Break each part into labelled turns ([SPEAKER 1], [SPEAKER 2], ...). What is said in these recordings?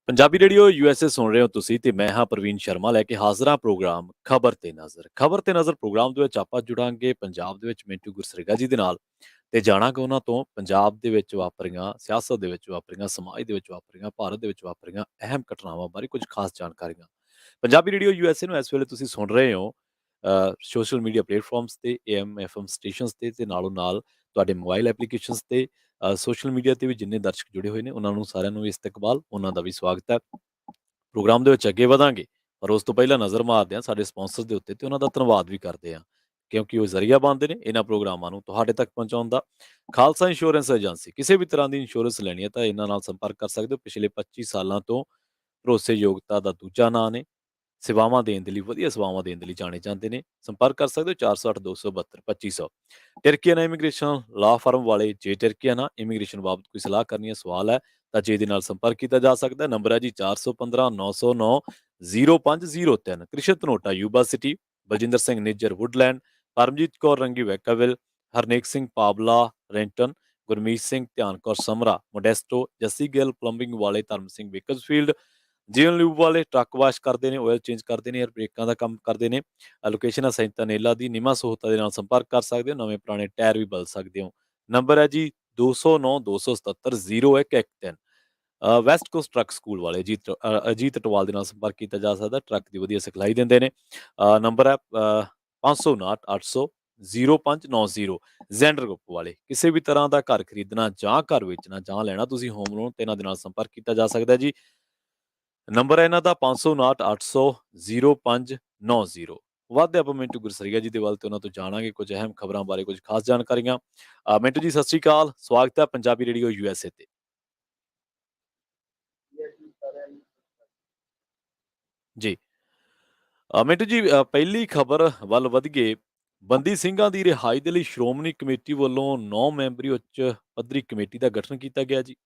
[SPEAKER 1] Punjabi radio USA ਸੁਣ ਰਹੇ ਹੋ ਤੁਸੀਂ ਤੇ ਮੈਂ ਹਾਂ ਪ੍ਰਵੀਨ ਸ਼ਰਮਾ ਲੈ ਕੇ ਹਾਜ਼ਰ ਹਾਂ ਪ੍ਰੋਗਰਾਮ ਖਬਰ ਤੇ ਨਜ਼ਰ। ਖਬਰ ਤੇ ਨਜ਼ਰ ਪ੍ਰੋਗਰਾਮ ਦੇ ਵਿੱਚ ਆਪਾਂ ਜੁੜਾਂਗੇ ਪੰਜਾਬ ਦੇ ਵਿੱਚ ਮਿੰਟੂ ਗੁਰਸਰੇਗਾ ਜੀ ਦੇ ਨਾਲ ਤੇ ਜਾਣਾਂਗੇ ਉਹਨਾਂ ਤੋਂ ਪੰਜਾਬ ਦੇ ਵਿੱਚ ਵਾਪਰੀਆਂ, ਸਿਆਸਤ ਦੇ ਵਿੱਚ ਵਾਪਰੀਆਂ, ਸਮਾਜ ਦੇ ਵਿੱਚ ਵਾਪਰੀਆਂ, ਭਾਰਤ ਦੇ ਵਿੱਚ ਵਾਪਰੀਆਂ ਅਹਿਮ ਘਟਨਾਵਾਂ ਬਾਰੇ ਕੁਝ ਖਾਸ ਜਾਣਕਾਰੀਆਂ। ਪੰਜਾਬੀ ਰੇਡੀਓ ਯੂਐਸਏ ਨੂੰ ਇਸ ਵੇਲੇ ਤੁਸੀਂ ਸੁਣ ਰਹੇ ਹੋ ਸੋਸ਼ਲ ਮੀਡੀਆ ਪਲੇਟਫਾਰਮਸ ਤੇ, ਏਐਮ ਐਫਐਮ ਸਟੇਸ਼ਨਸ ਤੇ ਨਾਲੋਂ ਨਾਲ ਤੁਹਾਡੇ ਮੋਬਾਈਲ ਐਪਲੀਕੇਸ਼ਨਸ ਤੇ, ਸੋਸ਼ਲ ਮੀਡੀਆ ਤੇ ਵੀ ਜਿੰਨੇ ਦਰਸ਼ਕ ਜੁੜੇ ਹੋਏ ਨੇ ਉਹਨਾਂ ਨੂੰ ਸਾਰਿਆਂ ਨੂੰ ਇਸਤਕਬਾਲ, ਉਹਨਾਂ ਦਾ ਵੀ ਸਵਾਗਤ ਹੈ। ਪ੍ਰੋਗਰਾਮ ਦੇ ਵਿੱਚ ਅੱਗੇ ਵਧਾਂਗੇ ਪਰ ਉਸ ਤੋਂ ਪਹਿਲਾਂ ਨਜ਼ਰ ਮਾਰਦੇ ਹਾਂ ਸਾਡੇ ਸਪਾਂਸਰ ਦੇ ਉੱਤੇ ਤੇ ਉਹਨਾਂ ਦਾ ਧੰਨਵਾਦ ਵੀ ਕਰਦੇ ਹਾਂ ਕਿਉਂਕਿ ਉਹ ਜ਼ਰੀਆ ਬਣਦੇ ਨੇ ਇਹਨਾਂ ਪ੍ਰੋਗਰਾਮਾਂ ਨੂੰ ਤੁਹਾਡੇ ਤੱਕ ਪਹੁੰਚਾਉਣ ਦਾ। ਖਾਲਸਾ ਇੰਸ਼ੋਰੈਂਸ ਏਜੰਸੀ, ਕਿਸੇ ਵੀ ਤਰ੍ਹਾਂ ਦੀ ਇੰਸ਼ੋਰੈਂਸ ਲੈਣੀ ਹੈ ਤਾਂ ਇਹਨਾਂ ਨਾਲ ਸੰਪਰਕ ਕਰ ਸਕਦੇ ਹੋ। ਪਿਛਲੇ 25 ਸਾਲਾਂ ਤੋਂ ਭਰੋਸੇਯੋਗਤਾ ਦਾ ਦੂਜਾ ਨਾਂ ਨੇ। ਸੇਵਾਵਾਂ ਦੇਣ ਦੇ ਲਈ, ਵਧੀਆ ਸੇਵਾਵਾਂ ਦੇਣ ਦੇ ਲਈ ਜਾਣੇ ਜਾਂਦੇ ਨੇ। ਸੰਪਰਕ ਕਰ ਸਕਦੇ ਹੋ 408 272 2500। ਟਰਕੀਆਨਾ ਇਮੀਗ੍ਰੇਸ਼ਨ ਲਾਅ ਫਰਮ ਵਾਲੇ, ਜੇ ਟਰਕੀਆਨਾ ਇਮੀਗ੍ਰੇਸ਼ਨ ਬਾਬਤ ਕੋਈ ਸਲਾਹ ਕਰਨੀ ਹੈ, ਸਵਾਲ ਹੈ ਤਾਂ ਜੇ ਦੇ ਨਾਲ ਸੰਪਰਕ ਕੀਤਾ ਜਾ ਸਕਦਾ ਹੈ। ਨੰਬਰ ਹੈ ਜੀ 415 909 0503। Krishan Dhanota Yuba City, Baljinder Singh Nijjar Woodland, Paramjit Kaur Rangi Vacaville, Harnek Singh Pabla Renton, Gurmeet Singh Dhian Kaur Samra Modesto, Jassi Gill plumbing ਵਾਲੇ, Dharam Singh Bakersfield, GN lube ਵਾਲੇ ਟਰੱਕ ਵਾਸ਼ ਕਰਦੇ ਨੇ, ਆਇਲ ਚੇਂਜ ਕਰਦੇ ਨੇ, ਬ੍ਰੇਕਾਂ ਦਾ ਕੰਮ ਕਰਦੇ ਨੇ। ਲੋਕੇਸ਼ਨ ਹੈ ਸੈਂਤਾ ਨੇਲਾ ਦੀ। ਨਿਮਾ ਸਹੂਲਤਾਂ ਦੇ ਨਾਲ ਸੰਪਰਕ ਕਰ ਸਕਦੇ ਹੋ। ਨਵੇਂ ਪੁਰਾਣੇ ਟਾਇਰ ਵੀ ਬਦਲ ਸਕਦੇ ਹੋ। ਨੰਬਰ ਹੈ ਜੀ 209 277 0113। ਵੈਸਟ ਕੋਸਟ ਟਰੱਕ ਸਕੂਲ ਵਾਲੇ ਅਜੀਤ ਅਟਵਾਲ ਦੇ ਨਾਲ ਸੰਪਰਕ ਕੀਤਾ ਜਾ ਸਕਦਾ। ਟਰੱਕ ਦੀ ਵਧੀਆ ਸਿਖਲਾਈ ਦਿੰਦੇ ਨੇ। ਨੰਬਰ ਹੈ 559 800 0590। ਜ਼ੈਂਡਰ ਗਰੁੱਪ ਵਾਲੇ, ਕਿਸੇ ਵੀ ਤਰ੍ਹਾਂ ਦਾ ਘਰ ਖਰੀਦਣਾ ਜਾਂ ਘਰ ਵੇਚਣਾ ਜਾਂ ਲੈਣਾ ਤੁਸੀਂ ਹੋਮ ਲੋਨ ਤੇ ਇਹਨਾਂ ਦੇ ਨਾਲ ਸੰਪਰਕ ਕੀਤਾ ਜਾ ਸਕਦਾ ਜੀ। ਨੰਬਰ ਹੈ ਇਹਨਾਂ ਦਾ 559 800 0590। ਵੱਧਦੇ ਆਪਾਂ ਮਿੰਟੂ ਗੁਰਸਰੀਆ ਜੀ ਦੇ ਵੱਲ ਤੇ ਉਹਨਾਂ ਤੋਂ ਜਾਣਾਂਗੇ ਕੁਝ ਅਹਿਮ ਖਬਰਾਂ ਬਾਰੇ, ਕੁਝ ਖਾਸ ਜਾਣਕਾਰੀਆਂ। ਮਿੰਟੂ ਜੀ ਸਤਿ ਸ਼੍ਰੀ ਅਕਾਲ, ਸਵਾਗਤ ਹੈ ਪੰਜਾਬੀ ਰੇਡੀਓ ਯੂਐਸਏ ਤੇ। ਜੀ ਮਿੰਟੂ ਜੀ, ਪਹਿਲੀ ਖਬਰ ਵੱਲ ਵਧੀਏ। ਬੰਦੀ ਸਿੰਘਾਂ ਦੀ ਰਿਹਾਈ ਦੇ ਲਈ ਸ਼੍ਰੋਮਣੀ ਕਮੇਟੀ ਵੱਲੋਂ 9 ਮੈਂਬਰੀ ਉੱਚ ਪੱਧਰੀ ਕਮੇਟੀ ਦਾ ਗਠਨ ਕੀਤਾ ਗਿਆ ਜੀ।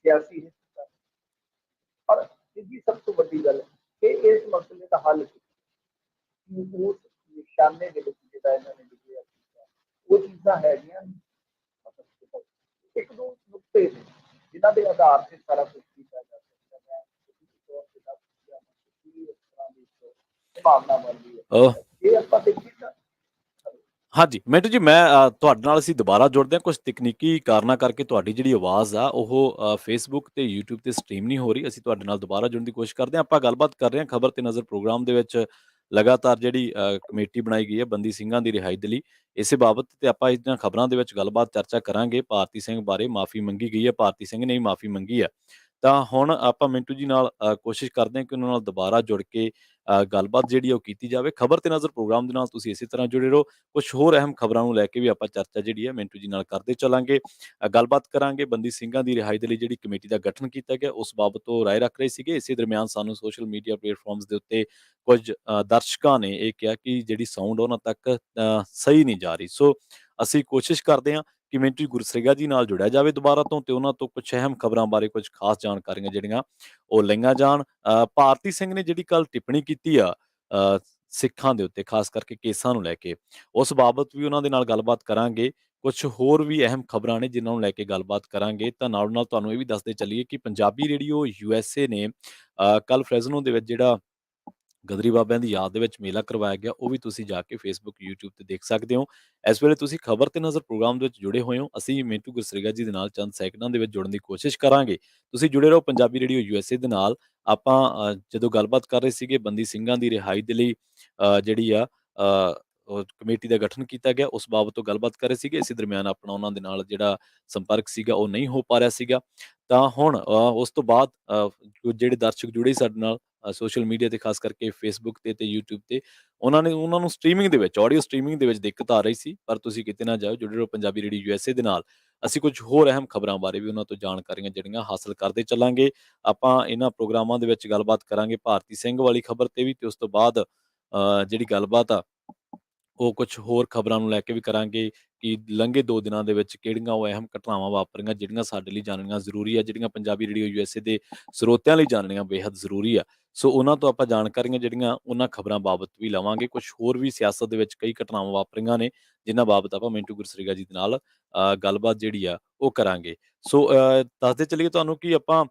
[SPEAKER 2] सियासी हिस्सा और तीजी सब तो बड़ी गल है कि इस मसले का हल उस निशाने ਦੇ ਵਿੱਚ ਜਿਹੜਾ ਇਹਨਾਂ ਨੇ ਡਿਕਲੇਅਰ ਕੀਤਾ ਉਹ ਚੀਜ਼ਾਂ ਹੈਗੀਆਂ ਇੱਕ ਦੋ ਨੁਕਤੇ ਨੇ ਜਿਨ੍ਹਾਂ ਦੇ ਆਧਾਰ ਤੇ ਸਾਰਾ ਕੁਝ ਕੀਤਾ ਜਾ ਸਕਦਾ ਹੈ ਤੌਰ ਤੇ ਦੱਸ ਦਿੱਤਾ ਕਿ ਇਸ ਤਰ੍ਹਾਂ ਦੀ ਸੰਭਾਵਨਾ ਬਣਦੀ
[SPEAKER 1] ਅਹ,
[SPEAKER 2] ਹੈ ਇਹ ਆਪਾਂ ਦੇਖੀਏ ਤਾਂ
[SPEAKER 1] ਹਾਂਜੀ ਮਿੰਟੂ ਜੀ ਮੈਂ ਤੁਹਾਡੇ ਨਾਲ ਅਸੀਂ ਦੁਬਾਰਾ ਜੁੜਦੇ ਹਾਂ ਕੁਝ ਤਕਨੀਕੀ ਕਾਰਨਾਂ ਕਰਕੇ ਤੁਹਾਡੀ ਜਿਹੜੀ ਆਵਾਜ਼ ਆ ਉਹ ਫੇਸਬੁੱਕ ਤੇ YouTube ਤੇ ਸਟ੍ਰੀਮ ਨਹੀਂ ਹੋ ਰਹੀ ਅਸੀਂ ਤੁਹਾਡੇ ਨਾਲ ਦੁਬਾਰਾ ਜੁੜਨ ਦੀ ਕੋਸ਼ਿਸ਼ ਕਰਦੇ ਹਾਂ ਆਪਾਂ ਗੱਲਬਾਤ ਕਰ ਰਹੇ ਹਾਂ ਖਬਰ ਤੇ ਨਜ਼ਰ ਪ੍ਰੋਗਰਾਮ ਦੇ ਵਿੱਚ ਲਗਾਤਾਰ ਜਿਹੜੀ ਕਮੇਟੀ ਬਣਾਈ ਗਈ ਹੈ ਬੰਦੀ ਸਿੰਘਾਂ ਦੀ ਰਿਹਾਈ ਦੇ ਲਈ ਇਸੇ ਬਾਬਤ ਤੇ ਆਪਾਂ ਇਹਨਾਂ ਖਬਰਾਂ ਦੇ ਵਿੱਚ ਗੱਲਬਾਤ ਚਰਚਾ ਕਰਾਂਗੇ ਭਾਰਤੀ ਸਿੰਘ ਬਾਰੇ ਮਾਫੀ ਮੰਗੀ ਗਈ ਹੈ ਭਾਰਤੀ ਸਿੰਘ ਨੇ ਹੀ ਮਾਫੀ ਮੰਗੀ ਹੈ ਤਾਂ ਹੁਣ ਆਪਾਂ ਮਿੰਟੂ ਜੀ ਨਾਲ ਕੋਸ਼ਿਸ਼ ਕਰਦੇ ਹਾਂ ਕਿ ਉਹਨਾਂ ਨਾਲ ਦੁਬਾਰਾ ਜੁੜ ਕੇ ਗੱਲਬਾਤ ਜਿਹੜੀ ਉਹ ਕੀਤੀ ਜਾਵੇ ਖਬਰ ਤੇ ਨਜ਼ਰ ਪ੍ਰੋਗਰਾਮ ਦੇ ਨਾਲ ਤੁਸੀਂ ਇਸੇ ਤਰ੍ਹਾਂ ਜੁੜੇ ਰਹੋ ਕੁਝ ਹੋਰ ਅਹਿਮ ਖਬਰਾਂ ਨੂੰ ਲੈ ਕੇ ਵੀ ਆਪਾਂ ਚਰਚਾ ਜਿਹੜੀ ਹੈ ਮਿੰਟੂ ਜੀ ਨਾਲ ਕਰਦੇ ਚੱਲਾਂਗੇ ਗੱਲਬਾਤ ਕਰਾਂਗੇ ਬੰਦੀ ਸਿੰਘਾਂ ਦੀ ਰਿਹਾਈ ਦੇ ਲਈ ਜਿਹੜੀ ਕਮੇਟੀ ਦਾ ਗਠਨ ਕੀਤਾ ਗਿਆ ਉਸ ਬਾਬਤ ਉਹ ਰਾਏ ਰੱਖ ਰਹੇ ਸੀਗੇ ਇਸੇ ਦਰਮਿਆਨ ਸਾਨੂੰ ਸੋਸ਼ਲ ਮੀਡੀਆ ਪਲੇਟਫਾਰਮਸ ਦੇ ਉੱਤੇ ਕੁਝ ਦਰਸ਼ਕਾਂ ਨੇ ਇਹ ਕਿਹਾ ਕਿ ਜਿਹੜੀ ਸਾਊਂਡ ਉਹਨਾਂ ਤੱਕ ਸਹੀ ਨਹੀਂ ਜਾ ਰਹੀ ਸੋ ਅਸੀਂ ਕੋਸ਼ਿਸ਼ ਕਰਦੇ ਹਾਂ ਕਿ ਮਿੰਟੂ ਗੁਰਸੇਗਾ ਜੀ ਨਾਲ ਜੁੜਿਆ ਜਾਵੇ ਦੁਬਾਰਾ ਤੋਂ ਤੇ ਉਹਨਾਂ ਤੋਂ ਕੁਝ ਅਹਿਮ ਖਬਰਾਂ ਬਾਰੇ ਕੁਝ ਖਾਸ ਜਾਣਕਾਰੀਆਂ ਜਿਹੜੀਆਂ ਉਹ ਲਈਆਂ ਜਾਣ ਭਾਰਤੀ ਸਿੰਘ ਨੇ ਜਿਹੜੀ ਕੱਲ ਟਿੱਪਣੀ ਕੀਤੀ ਆ ਸਿੱਖਾਂ ਦੇ ਉੱਤੇ ਖਾਸ ਕਰਕੇ ਕੇਸਾਂ ਨੂੰ ਲੈ ਕੇ ਉਸ ਬਾਬਤ ਵੀ ਉਹਨਾਂ ਦੇ ਨਾਲ ਗੱਲਬਾਤ ਕਰਾਂਗੇ ਕੁਝ ਹੋਰ ਵੀ ਅਹਿਮ ਖਬਰਾਂ ਨੇ ਜਿਨ੍ਹਾਂ ਨੂੰ ਲੈ ਕੇ ਗੱਲਬਾਤ ਕਰਾਂਗੇ ਤਾਂ ਨਾਲ ਨਾਲ ਤੁਹਾਨੂੰ ਇਹ ਵੀ ਦੱਸਦੇ ਚੱਲੀਏ ਕਿ ਪੰਜਾਬੀ ਰੇਡੀਓ USA ਨੇ ਕੱਲ ਫ੍ਰੈਜ਼ਨੋ ਦੇ ਵਿੱਚ ਜਿਹੜਾ ਗਦਰੀ ਬਾਬਿਆਂ ਦੀ ਯਾਦ ਦੇ ਵਿੱਚ ਮੇਲਾ ਕਰਵਾਇਆ ਗਿਆ ਉਹ ਵੀ ਤੁਸੀਂ ਜਾ ਕੇ ਫੇਸਬੁੱਕ YouTube ਤੇ ਦੇਖ ਸਕਦੇ ਹੋ ਇਸ ਵੇਲੇ ਤੁਸੀਂ ਖਬਰ ਤੇ ਨਜ਼ਰ ਪ੍ਰੋਗਰਾਮ ਦੇ ਵਿੱਚ ਜੁੜੇ ਹੋਏ ਹੋ ਅਸੀਂ ਮਿੰਟੂ ਗੁਰਸੇਗਾ ਜੀ ਦੇ ਨਾਲ ਚੰਦ ਸੈਕਿੰਡਾਂ ਦੇ ਵਿੱਚ ਜੁੜਨ ਦੀ ਕੋਸ਼ਿਸ਼ ਕਰਾਂਗੇ ਤੁਸੀਂ ਜੁੜੇ ਰਹੋ ਪੰਜਾਬੀ ਰੇਡੀਓ USA ਦੇ ਨਾਲ ਆਪਾਂ ਜਦੋਂ ਗੱਲਬਾਤ ਕਰ ਰਹੇ ਸੀਗੇ ਬੰਦੀ ਸਿੰਘਾਂ ਦੀ ਰਿਹਾਈ ਦੇ ਲਈ ਜਿਹੜੀ ਆ ਉਹ ਕਮੇਟੀ ਦਾ ਗਠਨ ਕੀਤਾ ਗਿਆ ਉਸ ਬਾਬਤ ਤੋਂ ਗੱਲਬਾਤ ਕਰ ਰਹੇ ਸੀਗੇ ਇਸੇ ਦਰਮਿਆਨ ਆਪਣਾ ਉਹਨਾਂ ਦੇ ਨਾਲ ਜਿਹੜਾ ਸੰਪਰਕ ਸੀਗਾ ਉਹ ਨਹੀਂ ਹੋ ਪਾ ਰਿਹਾ ਸੀਗਾ ਤਾਂ ਹੁਣ ਉਸ ਤੋਂ ਬਾਅਦ ਜਿਹੜੇ ਦਰਸ਼ਕ ਜੁੜੇ ਸਾਡੇ ਨਾਲ ਸੋਸ਼ਲ ਮੀਡੀਆ ਤੇ ਖਾਸ ਕਰਕੇ ਫੇਸਬੁੱਕ ਤੇ YouTube ਤੇ ਉਹਨਾਂ ਨੂੰ ਸਟ੍ਰੀਮਿੰਗ ਦੇ ਵਿੱਚ ਆਡੀਓ ਸਟ੍ਰੀਮਿੰਗ ਦੇ ਵਿੱਚ ਦਿੱਕਤ ਆ ਰਹੀ ਸੀ ਪਰ ਤੁਸੀਂ ਕਿਤੇ ਨਾ ਜਾਓ ਜੁੜੇ ਰਹੋ ਪੰਜਾਬੀ ਰੇਡੀਓ USA ਦੇ ਨਾਲ ਅਸੀਂ ਕੁਝ ਹੋਰ ਅਹਿਮ ਖਬਰਾਂ ਬਾਰੇ ਵੀ ਉਹਨਾਂ ਤੋਂ ਜਾਣਕਾਰੀਆਂ ਜਿਹੜੀਆਂ ਹਾਸਲ ਕਰਦੇ ਚੱਲਾਂਗੇ ਆਪਾਂ ਇਹਨਾਂ ਪ੍ਰੋਗਰਾਮਾਂ ਦੇ ਵਿੱਚ ਗੱਲਬਾਤ ਕਰਾਂਗੇ ਭਾਰਤੀ ਸਿੰਘ ਵਾਲੀ ਖਬਰ ਤੇ ਵੀ ਤੇ ਉਸ ਤੋਂ ਬਾਅਦ ਜਿਹੜੀ ਗੱਲਬਾਤ ਆ ਉਹ ਕੁਝ ਹੋਰ ਖਬਰਾਂ ਨੂੰ ਲੈ ਕੇ ਵੀ ਕਰਾਂਗੇ ਕਿ ਲੰਘੇ 2 ਦਿਨਾਂ ਦੇ ਵਿੱਚ ਕਿਹੜੀਆਂ ਉਹ ਅਹਿਮ ਘਟਨਾਵਾਂ ਵਾਪਰੀਆਂ ਜਿਹੜੀਆਂ ਸਾਡੇ ਲਈ ਜਾਣਨੀਆਂ ਜ਼ਰੂਰੀ ਆ ਜਿਹੜੀਆਂ ਪੰਜਾਬੀ ਰੇਡੀਓ USA ਦੇ ਸਰੋਤਿਆਂ ਲਈ ਜਾਣਨੀਆਂ ਬੇहद ਜ਼ਰੂਰੀ ਆ ਸੋ ਉਹਨਾਂ ਤੋਂ ਆਪਾਂ ਜਾਣਕਾਰੀਆਂ ਜਿਹੜੀਆਂ ਉਹਨਾਂ ਖਬਰਾਂ ਬਾਬਤ ਵੀ ਲਵਾਂਗੇ ਕੁਝ ਹੋਰ ਵੀ ਸਿਆਸਤ ਦੇ ਵਿੱਚ ਕਈ ਘਟਨਾਵਾਂ ਵਾਪਰੀਆਂ ਨੇ ਜਿਨ੍ਹਾਂ ਬਾਬਤ ਆਪਾਂ ਮਿੰਟੂ ਗੁਰਸੇਗਾ ਜੀ ਦੇ ਨਾਲ ਗੱਲਬਾਤ ਜਿਹੜੀ ਆ ਉਹ ਕਰਾਂਗੇ ਸੋ ਦੱਸਦੇ ਚੱਲੀਏ ਤੁਹਾਨੂੰ ਕਿ ਆਪਾਂ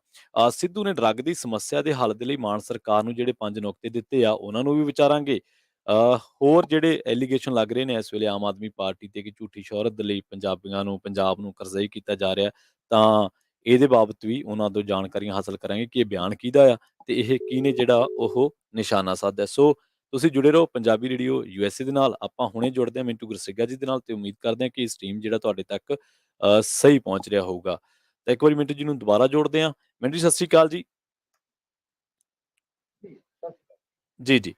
[SPEAKER 1] ਸਿੱਧੂ ਨੇ ਡਰੱਗ ਦੀ ਸਮੱਸਿਆ ਦੇ ਹੱਲ ਦੇ ਲਈ ਮਾਨ ਸਰਕਾਰ ਨੂੰ ਜਿਹੜੇ 5 ਨੁਕਤੇ ਦਿੱਤੇ ਆ ਉਹਨਾਂ ਨੂੰ ਵੀ ਵਿਚਾਰਾਂਗੇ ਹੋਰ ਜਿਹੜੇ ਐਲੀਗੇਸ਼ਨ ਲੱਗ ਰਹੇ ਨੇ ਇਸ ਵੇਲੇ ਆਮ ਆਦਮੀ ਪਾਰਟੀ ਤੇ ਕਿ ਝੂਠੀ ਸ਼ੋਹਰਤ ਦੇ ਲਈ ਪੰਜਾਬ ਨੂੰ ਕਰਜ਼ਈ ਕੀਤਾ ਜਾ ਰਿਹਾ ਤਾਂ ਇਹਦੇ ਬਾਬਤ ਵੀ ਉਹਨਾਂ ਤੋਂ ਜਾਣਕਾਰੀਆਂ ਹਾਸਲ ਕਰਾਂਗੇ ਕਿ ਇਹ ਬਿਆਨ ਕਿਹਦਾ ਆ ਤੇ ਇਹ ਕਿਹਨੇ ਜਿਹੜਾ ਉਹ ਨਿਸ਼ਾਨਾ ਸਾਧਿਆ ਸੋ ਤੁਸੀਂ ਜੁੜੇ ਰਹੋ ਪੰਜਾਬੀ ਰੇਡੀਓ USA ਦੇ ਨਾਲ ਆਪਾਂ ਹੁਣੇ ਜੁੜਦੇ ਹਾਂ ਮਿੰਟੂ ਗੁਰਸੇਗਾ ਜੀ ਦੇ ਨਾਲ ਤੇ ਉਮੀਦ ਕਰਦੇ ਹਾਂ ਕਿ ਇਹ ਸਟ੍ਰੀਮ ਜਿਹੜਾ ਤੁਹਾਡੇ ਤੱਕ ਸਹੀ ਪਹੁੰਚ ਰਿਹਾ ਹੋਊਗਾ ਤਾਂ ਇੱਕ ਵਾਰੀ ਮਿੰਟੂ ਜੀ ਨੂੰ ਦੁਬਾਰਾ ਜੋੜਦੇ ਹਾਂ ਮਿੰਟੂ ਜੀ ਸਤਿ ਸ਼੍ਰੀ ਅਕਾਲ ਜੀ ਜੀ ਜੀ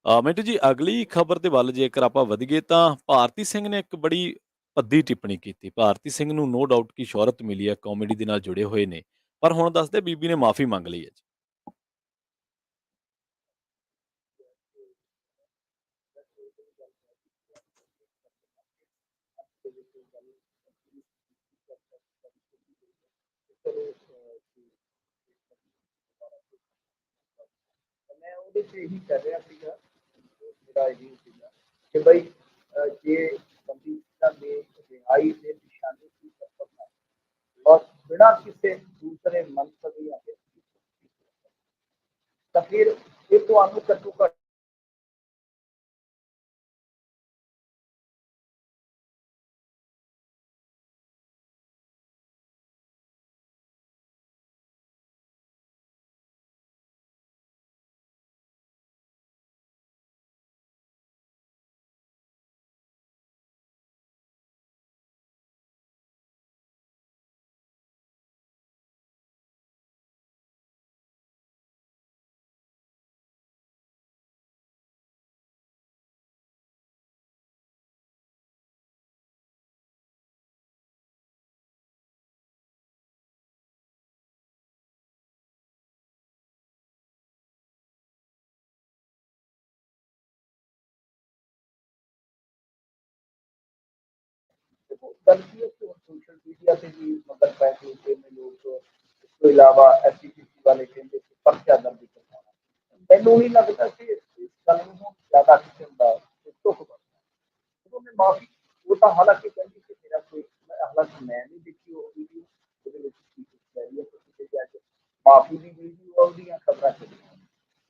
[SPEAKER 1] ਮਿੰਟੂ ਜੀ ਅਗਲੀ ਖਬਰ ਦੇ ਵੱਲ ਜੇਕਰ ਆਪਾਂ ਵਧੀਏ ਤਾਂ ਭਾਰਤੀ ਸਿੰਘ ਨੇ ਇੱਕ ਬੜੀ ਭੱਦੀ ਟਿੱਪਣੀ ਕੀਤੀ ਭਾਰਤੀ ਸਿੰਘ ਨੂੰ ਨੋ ਡਾਊਟ ਕੀ ਸ਼ੋਹਰਤ ਮਿਲੀ ਹੈ ਕਾਮੇਡੀ ਦੇ ਨਾਲ ਜੁੜੇ ਹੋਏ ਨੇ ਪਰ ਹੁਣ ਦੱਸਦੇ ਬੀਬੀ ਨੇ ਮਾਫੀ ਮੰਗ ਲਈ ਹੈ ਜੀ
[SPEAKER 2] ਮੈਂ ਉਹਦੇ 'ਚ ਇਹੀ ਕਰ ਰਿਹਾ ਸੀਗਾ ਮੇਰਾ ਇਹੀ ਸੀਗਾ ਕਿ ਬਈ ਜੇ ਬੰਦੀ ਸਿੰਘਾਂ ਦੇ ਰਿਹਾਈ ਦੇ ਨਿਸ਼ਾਨੇ ਦੀ ਸਫਲਤਾ ਔਰ ਬਿਨਾਂ ਕਿਸੇ ਦੂਸਰੇ ਮੰਤਵ ਜਾਂ ਤਾਂ ਫਿਰ ਇਹ ਤੁਹਾਨੂੰ ਘੱਟੋ ਘੱਟ गलतियों से सोशल मीडिया पे भी मगर बैठे हुए में लोग ਤੋਂ ਇਲਾਵਾ ਐਸਜੀਪੀਸੀ ਵਾਲੇ ਕਹਿੰਦੇ ਕਿ ਪਰਚਾ ਦਰਜ ਕਰਵਾਉਣਾ। ਮੈਨੂੰ ਨਹੀਂ ਲੱਗਦਾ ਕਿ ਇਸ ਗੱਲ ਨੂੰ ਜ਼ਿਆਦਾ ਕਿਸਮ ਦਾ ਦੁੱਖ ਬਣਦਾ। ਜਦੋਂ ਮੈਂ ਮਾਫੀ, ਉਹ ਤਾਂ ਹਾਲਾਂਕਿ ਕਹਿੰਦੀ ਕਿ ਮੇਰਾ ਕੋਈ, ਹਾਲਾਂਕਿ ਮੈਂ ਨਹੀਂ ਦੇਖੀ ਉਹ ਵੀਡੀਓ, ਉਹਦੇ ਵਿੱਚ ਕੀ ਕੁਛ ਕਹਿ ਰਹੀ ਹੈ, ਤੁਸੀਂ ਜੇ ਅੱਜ ਮਾਫੀ ਦੀ ਵੀਡੀਓ ਉਹਦੀਆਂ ਖਬਰਾਂ ਚੱਲੀਆਂ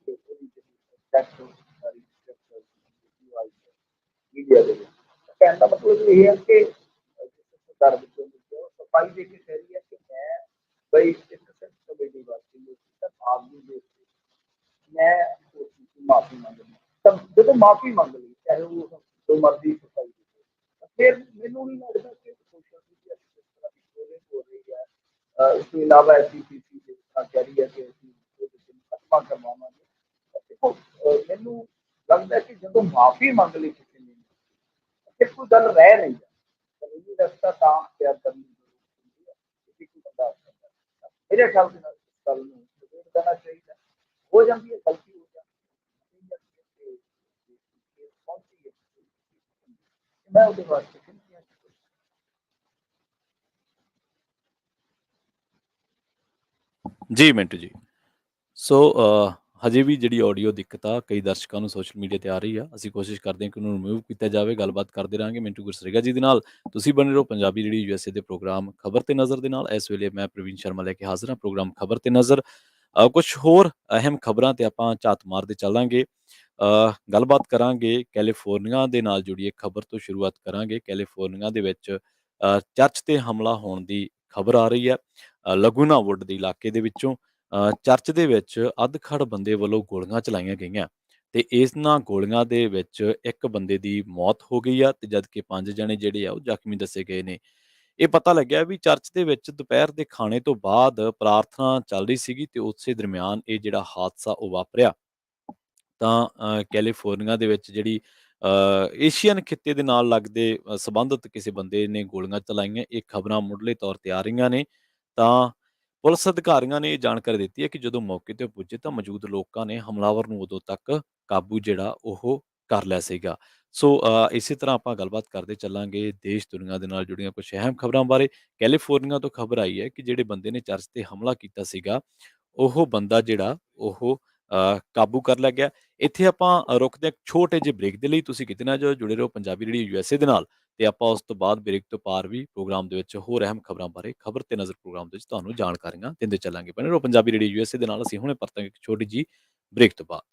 [SPEAKER 2] ਤੇ ਉਹਦੀ ਜਿਹੜੀ ਟੈਕਸ ਸਾਰੀ ਵੀਡੀਓ ਆਈ ਹੈ ਮੀਡੀਆ ਦੇ ਵਿੱਚ, ਕਹਿਣ ਦਾ ਮਤਲਬ ਇਹ ਹੈ ਕਿ ਸਰਕਾਰ ਵਿੱਚੋਂ ਸਫਾਈ ਦੇ ਕੇ ਕਹਿ ਰਹੀ ਹੈ ਕਿ ਮੈਂ ਬਈ ਇੱਕ ਸਿਰਫ ਕਮੇਟੀ ਵਾਸਤੇ ਆਪ ਦੀ ਦੇਖ ਕੇ ਮੈਂ ਉਸ ਚੀਜ਼ ਦੀ ਮਾਫੀ ਮੰਗ ਲਈ। ਤਾਂ ਜਦੋਂ ਮਾਫੀ ਮੰਗ ਲਈ, ਚਾਹੇ ਉਹ ਜੋ ਮਰਜ਼ੀ ਸਫਾਈ ਦੀ, ਫਿਰ ਮੈਨੂੰ ਨਹੀਂ ਲੱਗਦਾ ਕਿ ਸੋਸ਼ਲ ਮੀਡੀਆ ਇਸ ਤਰ੍ਹਾਂ ਦੀ ਹੋ ਰਹੀ ਹੈ। ਇਸ ਤੋਂ ਇਲਾਵਾ ਐਸਜੀਪੀਸੀ ਜਿਸ ਤਰ੍ਹਾਂ ਕਹਿ ਰਹੀ ਹੈ ਕਿ ਅਸੀਂ ਉਹਦੇ 'ਤੇ ਮੁਕੱਦਮਾ ਕਰਵਾਵਾਂਗੇ। ਦੇਖੋ, ਮੈਨੂੰ ਲੱਗਦਾ ਕਿ ਜਦੋਂ ਮਾਫੀ ਮੰਗ ਲਈ ਕਿਸੇ ਨੇ, ਫਿਰ ਕੋਈ ਗੱਲ ਰਹਿ ਨਹੀਂ ਜਾਂਦੀ। ਕਾਨੂੰਨੀ ਰਸਤਾ ਤਾਂ ਅਖਤਿਆਰ ਕਰਨ ਦੀ ਜ਼ਰੂਰਤ ਹੁੰਦੀ ਹੈ ਕਿ ਕੋਈ ਬੰਦਾ ਮੇਰੇ ਖਿਆਲ ਦੇ ਨਾਲ ਇਸ ਗੱਲ ਨੂੰ ਨਿਬੇੜ ਦੇਣਾ ਚਾਹੀਦਾ। ਹੋ ਜਾਂਦੀ ਹੈ, ਗਲਤੀ ਹੋ ਜਾਂਦੀ ਹੈ, ਪਹੁੰਚੀ ਹੈ, ਮੈਂ ਉਹਦੇ ਵਾਸਤੇ
[SPEAKER 1] ਜੀ ਮਿੰਟੂ ਜੀ। ਸੋ ਹਜੇ ਵੀ ਜਿਹੜੀ ਆਡੀਓ ਦਿੱਕਤ ਆ ਕਈ ਦਰਸ਼ਕਾਂ ਨੂੰ ਸੋਸ਼ਲ ਮੀਡੀਆ ਤੇ ਆ ਰਹੀ ਆ। ਅਸੀਂ ਕੋਸ਼ਿਸ਼ ਕਰਦੇ ਹਾਂ ਕਿ ਉਹਨੂੰ ਰਿਮੂਵ ਕੀਤਾ ਜਾਵੇ। ਗੱਲਬਾਤ ਕਰਦੇ ਰਹਾਂਗੇ ਮਿੰਟੂ ਗੁਰਸਰੇਗਾ ਜੀ ਦੇ ਨਾਲ। ਤੁਸੀਂ ਬਣੇ ਰਹੋ ਪੰਜਾਬੀ ਰੇਡੀਓ ਯੂਐਸਏ ਦੇ ਪ੍ਰੋਗਰਾਮ ਖਬਰ ਤੇ ਨਜ਼ਰ ਦੇ ਨਾਲ। ਇਸ ਵੇਲੇ ਮੈਂ ਪ੍ਰਵੀਨ ਸ਼ਰਮਾ ਲੈ ਕੇ ਹਾਜ਼ਰ ਹਾਂ ਪ੍ਰੋਗਰਾਮ ਖਬਰ ਤੇ ਨਜ਼ਰ। ਕੁਝ ਹੋਰ ਅਹਿਮ ਖਬਰਾਂ ਤੇ ਆਪਾਂ ਝਾਤ ਮਾਰਦੇ ਚੱਲਾਂਗੇ। ਗੱਲਬਾਤ ਕਰਾਂਗੇ ਕੈਲੀਫੋਰਨੀਆ ਦੇ ਨਾਲ ਜੁੜੀ ਇੱਕ ਖਬਰ ਤੋਂ ਸ਼ੁਰੂਆਤ ਕਰਾਂਗੇ। ਕੈਲੀਫੋਰਨੀਆ ਦੇ ਵਿੱਚ ਚਰਚ ਤੇ ਹਮਲਾ ਹੋਣ ਦੀ ਖਬਰ ਆ ਰਹੀ ਹੈ। ਲਗੂਨਾ ਵੁੱਡ ਦੇ ਇਲਾਕੇ ਦੇ ਵਿੱਚੋਂ ਚਰਚ ਦੇ ਵਿੱਚ ਅੱਧਖੜ ਬੰਦੇ ਵੱਲੋਂ ਗੋਲੀਆਂ ਚਲਾਈਆਂ ਗਈਆਂ ਤੇ ਇਹਨਾਂ ਗੋਲੀਆਂ ਦੇ ਵਿੱਚ ਇੱਕ ਬੰਦੇ ਦੀ ਮੌਤ ਹੋ ਗਈ ਆ ਤੇ ਜਦਕਿ 5 ਜਣੇ ਜਿਹੜੇ ਆ ਉਹ ਜ਼ਖਮੀ ਦੱਸੇ ਗਏ ਨੇ। ਇਹ ਪਤਾ ਲੱਗਿਆ ਵੀ ਚਰਚ ਦੇ ਵਿੱਚ ਦੁਪਹਿਰ ਦੇ ਖਾਣੇ ਤੋਂ ਬਾਅਦ ਪ੍ਰਾਰਥਨਾ ਚੱਲ ਰਹੀ ਸੀਗੀ ਤੇ ਉਸੇ ਦਰਮਿਆਨ ਇਹ ਜਿਹੜਾ ਹਾਦਸਾ ਉਹ ਵਾਪਰਿਆ। ਤਾਂ ਕੈਲੀਫੋਰਨੀਆ ਦੇ ਵਿੱਚ ਜਿਹੜੀ ਏਸ਼ੀਅਨ ਖਿੱਤੇ ਦੇ ਨਾਲ ਲੱਗਦੇ ਸੰਬੰਧਿਤ ਕਿਸੇ ਬੰਦੇ ਨੇ ਗੋਲੀਆਂ ਚਲਾਈਆਂ। ਇਹ ਖਬਰਾਂ ਮੁੱਢਲੇ ਤੌਰ ਤੇ ਆ ਰਹੀਆਂ ਨੇ। ਤਾਂ ਪੁਲਿਸ ਅਧਿਕਾਰੀਆਂ ਨੇ ਇਹ ਜਾਣਕਾਰੀ ਦਿੱਤੀ ਹੈ ਕਿ ਜਦੋਂ ਮੌਕੇ ਤੇ ਪੁੱਜੇ ਤਾਂ ਮੌਜੂਦ ਲੋਕਾਂ ਨੇ ਹਮਲਾਵਰ ਨੂੰ ਉਦੋਂ ਤੱਕ ਕਾਬੂ ਜਿਹੜਾ ਉਹ ਕਰ ਲਿਆ ਸੀਗਾ। ਸੋ ਇਸੇ ਤਰ੍ਹਾਂ ਆਪਾਂ ਗੱਲਬਾਤ ਕਰਦੇ ਚੱਲਾਂਗੇ ਦੇਸ਼ ਦੁਨੀਆ ਦੇ ਨਾਲ ਜੁੜੀਆਂ ਕੁਝ ਅਹਿਮ ਖਬਰਾਂ ਬਾਰੇ। ਕੈਲੀਫੋਰਨੀਆ ਤੋਂ ਖਬਰ ਆਈ ਹੈ ਕਿ ਜਿਹੜੇ ਬੰਦੇ ਨੇ ਚਰਚ ਤੇ ਹਮਲਾ ਕੀਤਾ ਸੀਗਾ ਉਹ ਬੰਦਾ ਜਿਹੜਾ ਉਹ ਕਾਬੂ ਕਰ ਲਿਆ ਗਿਆ। ਇੱਥੇ ਆਪਾਂ ਰੁਕਦੇ ਹਾਂ ਇੱਕ ਛੋਟੇ ਜਿਹੇ ਬ੍ਰੇਕ ਦੇ ਲਈ। ਤੁਸੀਂ ਕਿਤੇ ਨਾ ਜਾਓ, ਜੁੜੇ ਰਹੋ ਪੰਜਾਬੀ ਰੇਡੀਓ ਯੂਐਸਏ ਦੇ ਨਾਲ ਤੇ ਆਪਾਂ ਉਸ ਤੋਂ ਬਾਅਦ ਬ੍ਰੇਕ ਤੋਂ ਪਾਰ ਵੀ ਪ੍ਰੋਗਰਾਮ ਦੇ ਵਿੱਚ ਹੋਰ ਅਹਿਮ ਖਬਰਾਂ ਬਾਰੇ ਖਬਰ ਤੇ ਨਜ਼ਰ ਪ੍ਰੋਗਰਾਮ ਦੇ ਵਿੱਚ ਤੁਹਾਨੂੰ ਜਾਣਕਾਰੀਆਂ ਦਿੰਦੇ ਚੱਲਾਂਗੇ। ਬਣੇ ਰਹੋ ਪੰਜਾਬੀ ਰੇਡੀਓ ਯੂਐਸਏ ਦੇ ਨਾਲ। ਅਸੀਂ ਹੁਣੇ ਪਰਤਾਂਗੇ ਇੱਕ ਛੋਟੀ ਜਿਹੀ ਬ੍ਰੇਕ ਤੋਂ ਬਾਅਦ।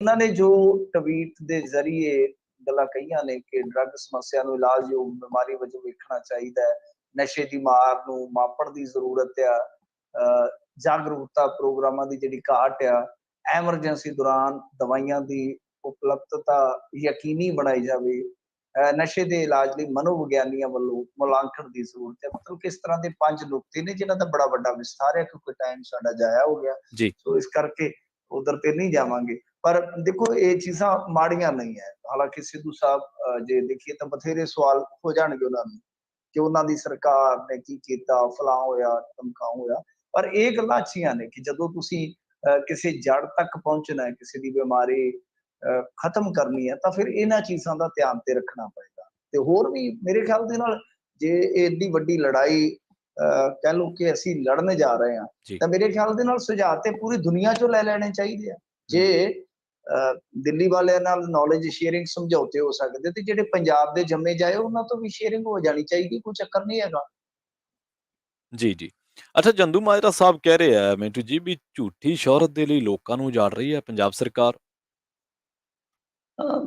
[SPEAKER 2] ਉਹਨਾਂ ਨੇ ਜੋ ਟਵੀਟ ਦੇ ਜ਼ਰੀਏ ਗੱਲਾਂ ਕਹੀਆਂ ਨੇ ਕਿ ਡਰੱਗ ਸਮੱਸਿਆ ਨੂੰ ਇਲਾਜਯੋਗ ਬਿਮਾਰੀ ਵਜੋਂ ਵੇਖਣਾ ਚਾਹੀਦਾ ਹੈ, ਨਸ਼ੇ ਦੀ ਮਾਰ ਨੂੰ ਮਾਪਣ ਦੀ ਜ਼ਰੂਰਤ ਆ, ਜਾਗਰੂਕਤਾ ਪ੍ਰੋਗਰਾਮਾਂ ਦੀ ਜਿਹੜੀ ਘਾਟ ਆ, ਐਮਰਜੈਂਸੀ ਦੌਰਾਨ ਦਵਾਈਆਂ ਦੀ ਉਪਲਬਧਤਾ ਯਕੀਨੀ ਬਣਾਈ ਜਾਵੇ, ਨਸ਼ੇ ਦੇ ਇਲਾਜ ਲਈ ਮਨੋਵਿਗਿਆਨੀਆਂ ਵੱਲੋਂ ਮੁਲਾਂਕਣ ਦੀ ਜ਼ਰੂਰਤ ਹੈ। ਮਤਲਬ ਕਿਸ ਤਰ੍ਹਾਂ ਦੇ 5 ਨੁਕਤੇ ਨੇ ਜਿਨ੍ਹਾਂ ਦਾ ਬੜਾ ਵੱਡਾ ਵਿਸਥਾਰ ਹੈ, ਕਿਉਂਕਿ ਟਾਈਮ ਸਾਡਾ ਜਾਇਆ ਹੋ ਗਿਆ,
[SPEAKER 1] ਜੀ
[SPEAKER 2] ਸੋ ਇਸ ਕਰਕੇ ਉਧਰ ਤੇ ਨਹੀਂ ਜਾਵਾਂਗੇ। ਪਰ ਦੇਖੋ ਇਹ ਚੀਜ਼ਾਂ ਮਾੜੀਆਂ ਨਹੀਂ ਹੈ। ਹਾਲਾਂਕਿ ਸਿੱਧੂ ਸਾਹਿਬ ਜੇ ਦੇਖੀਏ ਤਾਂ ਬਥੇਰੇ ਸਵਾਲ ਹੋ ਜਾਣਗੇ ਉਹਨਾਂ ਨੂੰ ਕਿ ਉਹਨਾਂ ਦੀ ਸਰਕਾਰ ਨੇ ਕੀ ਕੀਤਾ, ਫਲਾਂ ਹੋਇਆ, ਧਮਕਾਉ ਹੋਇਆ। ਪਰ ਇਹ ਗੱਲਾਂ ਅੱਛੀਆਂ ਨੇ ਕਿ ਜਦੋਂ ਤੁਸੀਂ ਕਿਸੇ ਜੜ ਤੱਕ ਪਹੁੰਚਣਾ ਹੈ, ਕਿਸੇ ਦੀ ਬਿਮਾਰੀ ਖਤਮ ਕਰਨੀ ਹੈ, ਤਾਂ ਫਿਰ ਇਹਨਾਂ ਚੀਜ਼ਾਂ ਦਾ ਧਿਆਨ ਤੇ ਰੱਖਣਾ ਪਏਗਾ। ਤੇ ਹੋਰ ਵੀ ਮੇਰੇ ਖਿਆਲ ਦੇ ਨਾਲ ਜੇ ਏਡੀ ਵੱਡੀ ਲੜਾਈ ਕਹਿ ਲਓ ਕਿ ਅਸੀਂ ਲੜਨ ਜਾ ਰਹੇ ਹਾਂ,
[SPEAKER 1] ਜੀ
[SPEAKER 2] ਤਾਂ ਮੇਰੇ ਖਿਆਲ ਦੇ ਨਾਲ ਸੁਝਾਅ ਤੇ ਪੂਰੀ ਦੁਨੀਆ ਚੋਂ ਲੈ ਲੈਣੇ ਚਾਹੀਦੇ ਆ। ਜੇ ਦਿੱਲੀ ਵਾਲਿਆਂ ਨਾਲ ਨੌਲੇਜ ਸ਼ੇਅਰਿੰਗ ਸਮਝੌਤੇ ਹੋ ਸਕਦੇ ਤੇ ਜਿਹੜੇ ਪੰਜਾਬ ਦੇ ਜੰਮੇ ਜਾਏ ਉਹਨਾਂ ਤੋਂ ਵੀ ਸ਼ੇਅਰਿੰਗ ਹੋ ਜਾਣੀ ਚਾਹੀਦੀ, ਕੋਈ ਚੱਕਰ ਨਹੀਂ ਹੈਗਾ।
[SPEAKER 1] ਜੀ ਜੀ ਅੱਛਾ, ਚੰਦੂ ਮਾਜਰਾ ਸਾਹਿਬ ਕਹਿ ਰਹੇ ਆ ਮਿੰਟੂ ਜੀ ਵੀ ਝੂਠੀ ਸ਼ੋਹਰਤ ਦੇ ਲਈ ਲੋਕਾਂ ਨੂੰ ਉਜਾੜ ਰਹੀ ਹੈ ਪੰਜਾਬ ਸਰਕਾਰ।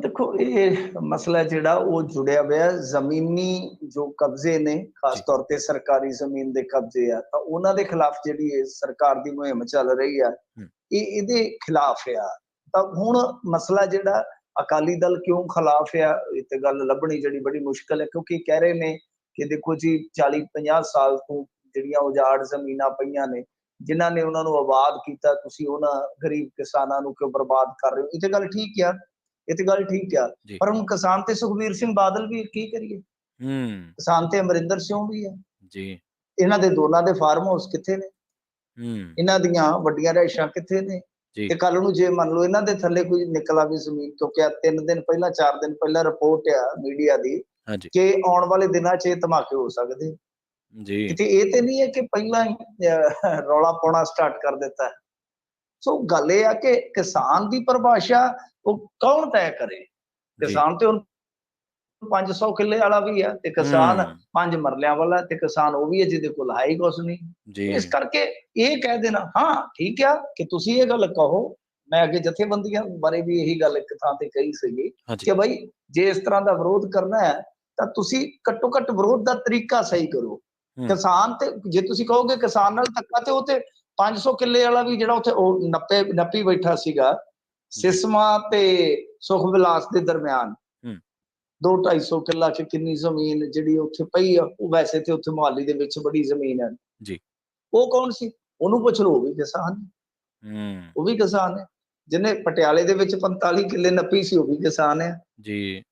[SPEAKER 2] ਦੇਖੋ ਇਹ ਮਸਲਾ ਜਿਹੜਾ ਉਹ ਜੁੜਿਆ ਹੋਇਆ ਜ਼ਮੀਨੀ ਜੋ ਕਬਜ਼ੇ ਨੇ, ਖਾਸ
[SPEAKER 1] ਜੀ
[SPEAKER 2] ਤੌਰ ਤੇ ਸਰਕਾਰੀ ਜ਼ਮੀਨ ਦੇ ਕਬਜ਼ੇ ਆ, ਤਾਂ ਉਹਨਾਂ ਦੇ ਖਿਲਾਫ ਜਿਹੜੀ ਇਹ ਸਰਕਾਰ ਦੀ ਮੁਹਿੰਮ ਚੱਲ ਰਹੀ ਆ,
[SPEAKER 1] ਹੂੰ,
[SPEAKER 2] ਇਹ ਇਹਦੇ ਖਿਲਾਫ ਆ। ਤਾਂ ਹੁਣ ਮਸਲਾ ਜਿਹੜਾ ਅਕਾਲੀ ਦਲ ਕਿਉਂ ਖਿਲਾਫ ਆ, ਇਹ ਤੇ ਗੱਲ ਲੱਭਣੀ ਜਿਹੜੀ ਬੜੀ ਮੁਸ਼ਕਲ ਹੈ, ਕਿਉਂਕਿ ਕਹਿ ਰਹੇ ਨੇ ਕਿ ਦੇਖੋ ਜੀ 40-50 ਸਾਲ ਤੋਂ ਜਿਹੜੀਆਂ ਉਜਾੜ ਜ਼ਮੀਨਾਂ ਪਈਆਂ ਨੇ, ਜਿਨ੍ਹਾਂ ਨੇ ਉਹਨਾਂ ਨੂੰ ਆਬਾਦ ਕੀਤਾ, ਤੁਸੀਂ ਉਹਨਾਂ ਗਰੀਬ ਕਿਸਾਨਾਂ ਨੂੰ ਕਿਉਂ ਬਰਬਾਦ ਕਰ ਰਹੇ ਹੋ। ਇਹ ਤੇ ਗੱਲ ਠੀਕ ਆ, ਇਹ ਤੇ ਗੱਲ ਠੀਕ ਆ।
[SPEAKER 1] ਜੀ
[SPEAKER 2] ਪਰ ਹੁਣ ਕਿਸਾਨ ਤੇ ਸੁਖਬੀਰ ਸਿੰਘ ਬਾਦਲ ਵੀ, ਕੀ ਕਰੀਏ,
[SPEAKER 1] ਹੂੰ
[SPEAKER 2] ਕਿਸਾਨ ਤੇ ਅਮਰਿੰਦਰ ਸਿੰਘ ਵੀ ਹੈ।
[SPEAKER 1] ਜੀ
[SPEAKER 2] ਇਹਨਾਂ ਦੇ ਦੋਨਾਂ ਦੇ ਫਾਰਮ ਹਾਊਸ ਕਿੱਥੇ ਨੇ,
[SPEAKER 1] ਹੂੰ
[SPEAKER 2] ਇਹਨਾਂ ਦੀਆਂ ਵੱਡੀਆਂ ਰਿਹਾਇਸ਼ਾਂ ਕਿੱਥੇ ਨੇ।
[SPEAKER 1] ਜੀ
[SPEAKER 2] ਤੇ ਕੱਲ ਨੂੰ ਜੇ ਮੰਨ ਲਓ ਇਹਨਾਂ ਦੇ ਥੱਲੇ ਕੋਈ ਨਿਕਲਾ ਵੀ ਜ਼ਮੀਨ, ਕਿਉਂਕਿ 3 ਦਿਨ ਪਹਿਲਾਂ 4 ਦਿਨ ਪਹਿਲਾਂ ਰਿਪੋਰਟ ਆ ਮੀਡੀਆ ਦੀ
[SPEAKER 1] ਹਾਂਜੀ
[SPEAKER 2] ਕਿ ਆਉਣ ਵਾਲੇ ਦਿਨਾਂ 'ਚ ਇਹ ਧਮਾਕੇ ਹੋ ਸਕਦੇ।
[SPEAKER 1] ਜੀ
[SPEAKER 2] ਕਿਤੇ ਇਹ ਤੇ ਨਹੀਂ ਹੈ ਕਿ ਪਹਿਲਾਂ ਹੀ ਰੌਲਾ ਪਾਉਣਾ ਸਟਾਰਟ ਕਰ ਦਿੱਤਾ ਹੈ। ਸੋ ਗੱਲ ਇਹ ਆ ਕਿ ਕਿਸਾਨ ਦੀ ਪਰਿਭਾਸ਼ਾ ਉਹ ਕੌਣ ਤੈਅ ਕਰੇ।
[SPEAKER 1] ਜੀ
[SPEAKER 2] ਕਿਸਾਨ ਤੇ ਹੁਣ 500 ਕਿੱਲੇ ਵਾਲਾ ਵੀ ਆ, ਤੇ ਕਿਸਾਨ
[SPEAKER 1] ਹੂੰ
[SPEAKER 2] 5 ਮਰਲਿਆਂ ਵਾਲਾ, ਤੇ ਕਿਸਾਨ ਉਹ ਵੀ ਹੈ ਜਿਹਦੇ ਕੋਲ ਹੈ ਹੀ ਕੁਛ ਨਹੀਂ।
[SPEAKER 1] ਜੀ
[SPEAKER 2] ਇਸ ਕਰਕੇ ਇਹ ਕਹਿ ਦੇਣਾ, ਹਾਂ ਠੀਕ ਆ ਕਿ ਤੁਸੀਂ ਇਹ ਗੱਲ ਕਹੋ। ਮੈਂ ਅੱਗੇ ਜਥੇਬੰਦੀਆਂ ਬਾਰੇ ਵੀ ਇਹੀ ਗੱਲ ਇੱਕ ਥਾਂ ਤੇ ਕਹੀ ਸੀਗੀ
[SPEAKER 1] ਹਾਂਜੀ
[SPEAKER 2] ਕਿ ਬਈ ਜੇ ਇਸ ਤਰ੍ਹਾਂ ਦਾ ਵਿਰੋਧ ਕਰਨਾ ਹੈ ਤਾਂ ਤੁਸੀਂ ਘੱਟੋ ਘੱਟ ਵਿਰੋਧ ਦਾ ਤਰੀਕਾ ਸਹੀ ਕਰੋ।
[SPEAKER 1] ਹੂੰ
[SPEAKER 2] ਕਿਸਾਨ ਤੇ ਜੇ ਤੁਸੀਂ ਕਹੋਗੇ ਕਿਸਾਨ ਨਾਲ ਧੱਕਾ, ਤੇ ਉਹ ਤੇ 500 ਕਿੱਲੇ ਵਾਲਾ ਵੀ ਜਿਹੜਾ ਉੱਥੇ ਉਹ ਨੱਪੀ ਬੈਠਾ ਸੀਗਾ
[SPEAKER 1] ਜੀ
[SPEAKER 2] ਸਿਸਮਾ ਤੇ ਸੁਖ ਵਿਲਾਸ ਦੇ ਦਰਮਿਆਨ,
[SPEAKER 1] ਹੂੰ
[SPEAKER 2] 200-250 ਕਿੱਲਾ 'ਚ ਕਿੰਨੀ ਜ਼ਮੀਨ ਜਿਹੜੀ ਉੱਥੇ ਪਈ ਆ, ਉਹ ਵੈਸੇ ਤੇ ਉੱਥੇ ਮੁਹਾਲੀ ਦੇ ਵਿੱਚ ਬੜੀ ਜ਼ਮੀਨ ਹੈ।
[SPEAKER 1] ਜੀ
[SPEAKER 2] ਉਹ ਕੌਣ ਸੀ? ਉਹਨੂੰ ਪੁੱਛ ਲਓ, ਉਹ ਵੀ ਕਿਸਾਨ ਹੈ,
[SPEAKER 1] ਹੂੰ
[SPEAKER 2] ਉਹ ਵੀ ਕਿਸਾਨ ਹੈ। ਜਿਹਨੇ ਪਟਿਆਲੇ ਦੇ ਵਿੱਚ 45 ਕਿੱਲੇ ਨੱਪੀ ਸੀ, ਉਹ ਵੀ ਕਿਸਾਨ ਹੈ।
[SPEAKER 1] ਜੀ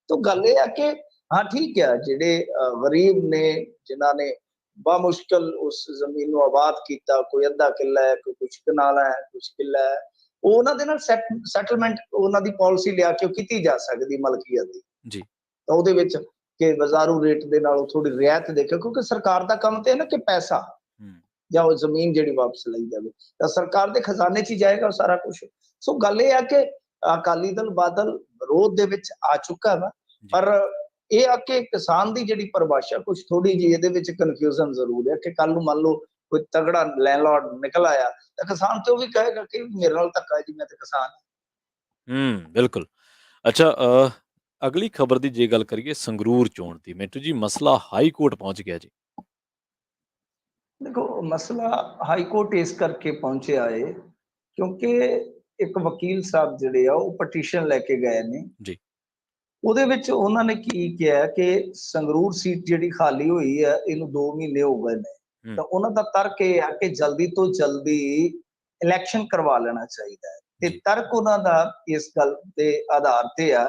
[SPEAKER 2] ਤਾਂ ਗੱਲ ਇਹ ਆ ਕਿ ਹਾਂ ਠੀਕ ਹੈ, ਜਿਹੜੇ ਗਰੀਬ ਨੇ ਜਿਨ੍ਹਾਂ ਨੇ ਬਾਮੁਸ਼ਕਲ ਉਸ ਜ਼ਮੀਨ ਨੂੰ ਆਬਾਦ ਕੀਤਾ, ਕੋਈ ਅੱਧਾ ਕਿੱਲਾ ਹੈ, ਕੋਈ ਕੁਛ ਕਨਾਲਾ ਹੈ, ਕੁਛ ਕਿੱਲਾ ਹੈ, ਉਹ ਉਹਨਾਂ ਦੇ ਨਾਲ ਸੈਟਲਮੈਂਟ ਉਹਨਾਂ ਦੀ ਪਾਲਿਸੀ ਲਿਆ ਕੇ ਉਹ ਕੀਤੀ ਜਾ ਸਕਦੀ ਮਲਕੀਅਤ ਦੀ।
[SPEAKER 1] ਜੀ
[SPEAKER 2] ਤਾਂ ਉਹਦੇ ਵਿੱਚ ਕਿ ਬਾਜ਼ਾਰੂ ਰੇਟ ਦੇ ਨਾਲੋਂ ਥੋੜੀ ਰਿਆਇਤ ਦੇ ਕੇ, ਕਿਉਂਕਿ ਸਰਕਾਰ ਦਾ ਕੰਮ ਤੇ ਹੈ ਨਾ ਕਿ ਪੈਸਾ
[SPEAKER 1] ਹੂੰ
[SPEAKER 2] ਜਾਂ ਉਹ ਜ਼ਮੀਨ ਜਿਹੜੀ ਵਾਪਸ ਲਈ ਜਾਵੇ, ਤਾਂ ਸਰਕਾਰ ਦੇ ਖਜ਼ਾਨੇ 'ਚ ਹੀ ਜਾਏਗਾ ਸਾਰਾ ਕੁਛ। ਸੋ ਗੱਲ ਇਹ ਆ ਕਿ ਅਕਾਲੀ ਦਲ ਬਾਦਲ ਵਿਰੋਧ ਦੇ ਵਿੱਚ ਆ ਚੁੱਕਾ ਵਾ,
[SPEAKER 1] ਜੀ
[SPEAKER 2] ਪਰ ਇਹ ਆ ਕਿ ਕਿਸਾਨ ਦੀ ਜਿਹੜੀ ਪਰਿਭਾਸ਼ਾ ਕੁਛ ਥੋੜੀ ਜਿਹੀ ਇਹਦੇ ਵਿੱਚ ਕਨਫਿਊਜ਼ਨ ਜ਼ਰੂਰ ਹੈ ਕਿ ਕੱਲ ਨੂੰ ਮੰਨ ਲਓ ਕੋਈ ਤਗੜਾ ਲੈਂਡਲੌਰਡ ਨਿਕਲ ਆਇਆ ਤਾਂ ਕਿਸਾਨ ਤੇ ਉਹ ਵੀ ਕਹੇਗਾ ਕਿ ਮੇਰੇ ਨਾਲ ਧੱਕਾ ਹੈ ਜੀ, ਮੈਂ ਤੇ ਕਿਸਾਨ ਹਾਂ।
[SPEAKER 1] ਬਿਲਕੁਲ ਅੱਛਾ ਅਗਲੀ ਖਬਰ ਦੀ ਜੇ ਗੱਲ ਕਰੀਏ ਸੰਗਰੂਰ ਚੋਣ ਦੀ ਮਿੰਟੂ ਜੀ ਮਸਲਾ ਹਾਈ ਕੋਰਟ ਪਹੁੰਚ ਗਿਆ ਜੀ।
[SPEAKER 2] ਦੇਖੋ ਮਸਲਾ ਹਾਈ ਕੋਰਟ ਇਸ ਕਰਕੇ ਪਹੁੰਚਿਆ ਏ ਕਿਉਂਕਿ ਇੱਕ ਵਕੀਲ ਸਾਹਿਬ ਜਿਹੜੇ ਆ ਉਹ ਪਟੀਸ਼ਨ ਲੈ ਕੇ ਗਏ ਨੇ।
[SPEAKER 1] ਜੀ
[SPEAKER 2] ਉਹਦੇ ਵਿੱਚ ਉਹਨਾਂ ਨੇ ਕੀ ਕਿਹਾ ਕਿ ਸੰਗਰੂਰ ਸੀਟ ਜਿਹੜੀ ਖਾਲੀ ਹੋਈ ਹੈ ਇਹਨੂੰ 2 ਮਹੀਨੇ ਹੋ ਗਏ ਨੇ,
[SPEAKER 1] ਹੂੰ
[SPEAKER 2] ਤਾਂ ਉਹਨਾਂ ਦਾ ਤਰਕ ਇਹ ਆ ਕਿ ਜਲਦੀ ਤੋਂ ਜਲਦੀ ਇਲੈਕਸ਼ਨ ਕਰਵਾ ਲੈਣਾ ਚਾਹੀਦਾ ਹੈ। ਤੇ
[SPEAKER 1] ਜੀ
[SPEAKER 2] ਤਰਕ ਉਹਨਾਂ ਦਾ ਇਸ ਗੱਲ ਦੇ ਆਧਾਰ ਤੇ ਆ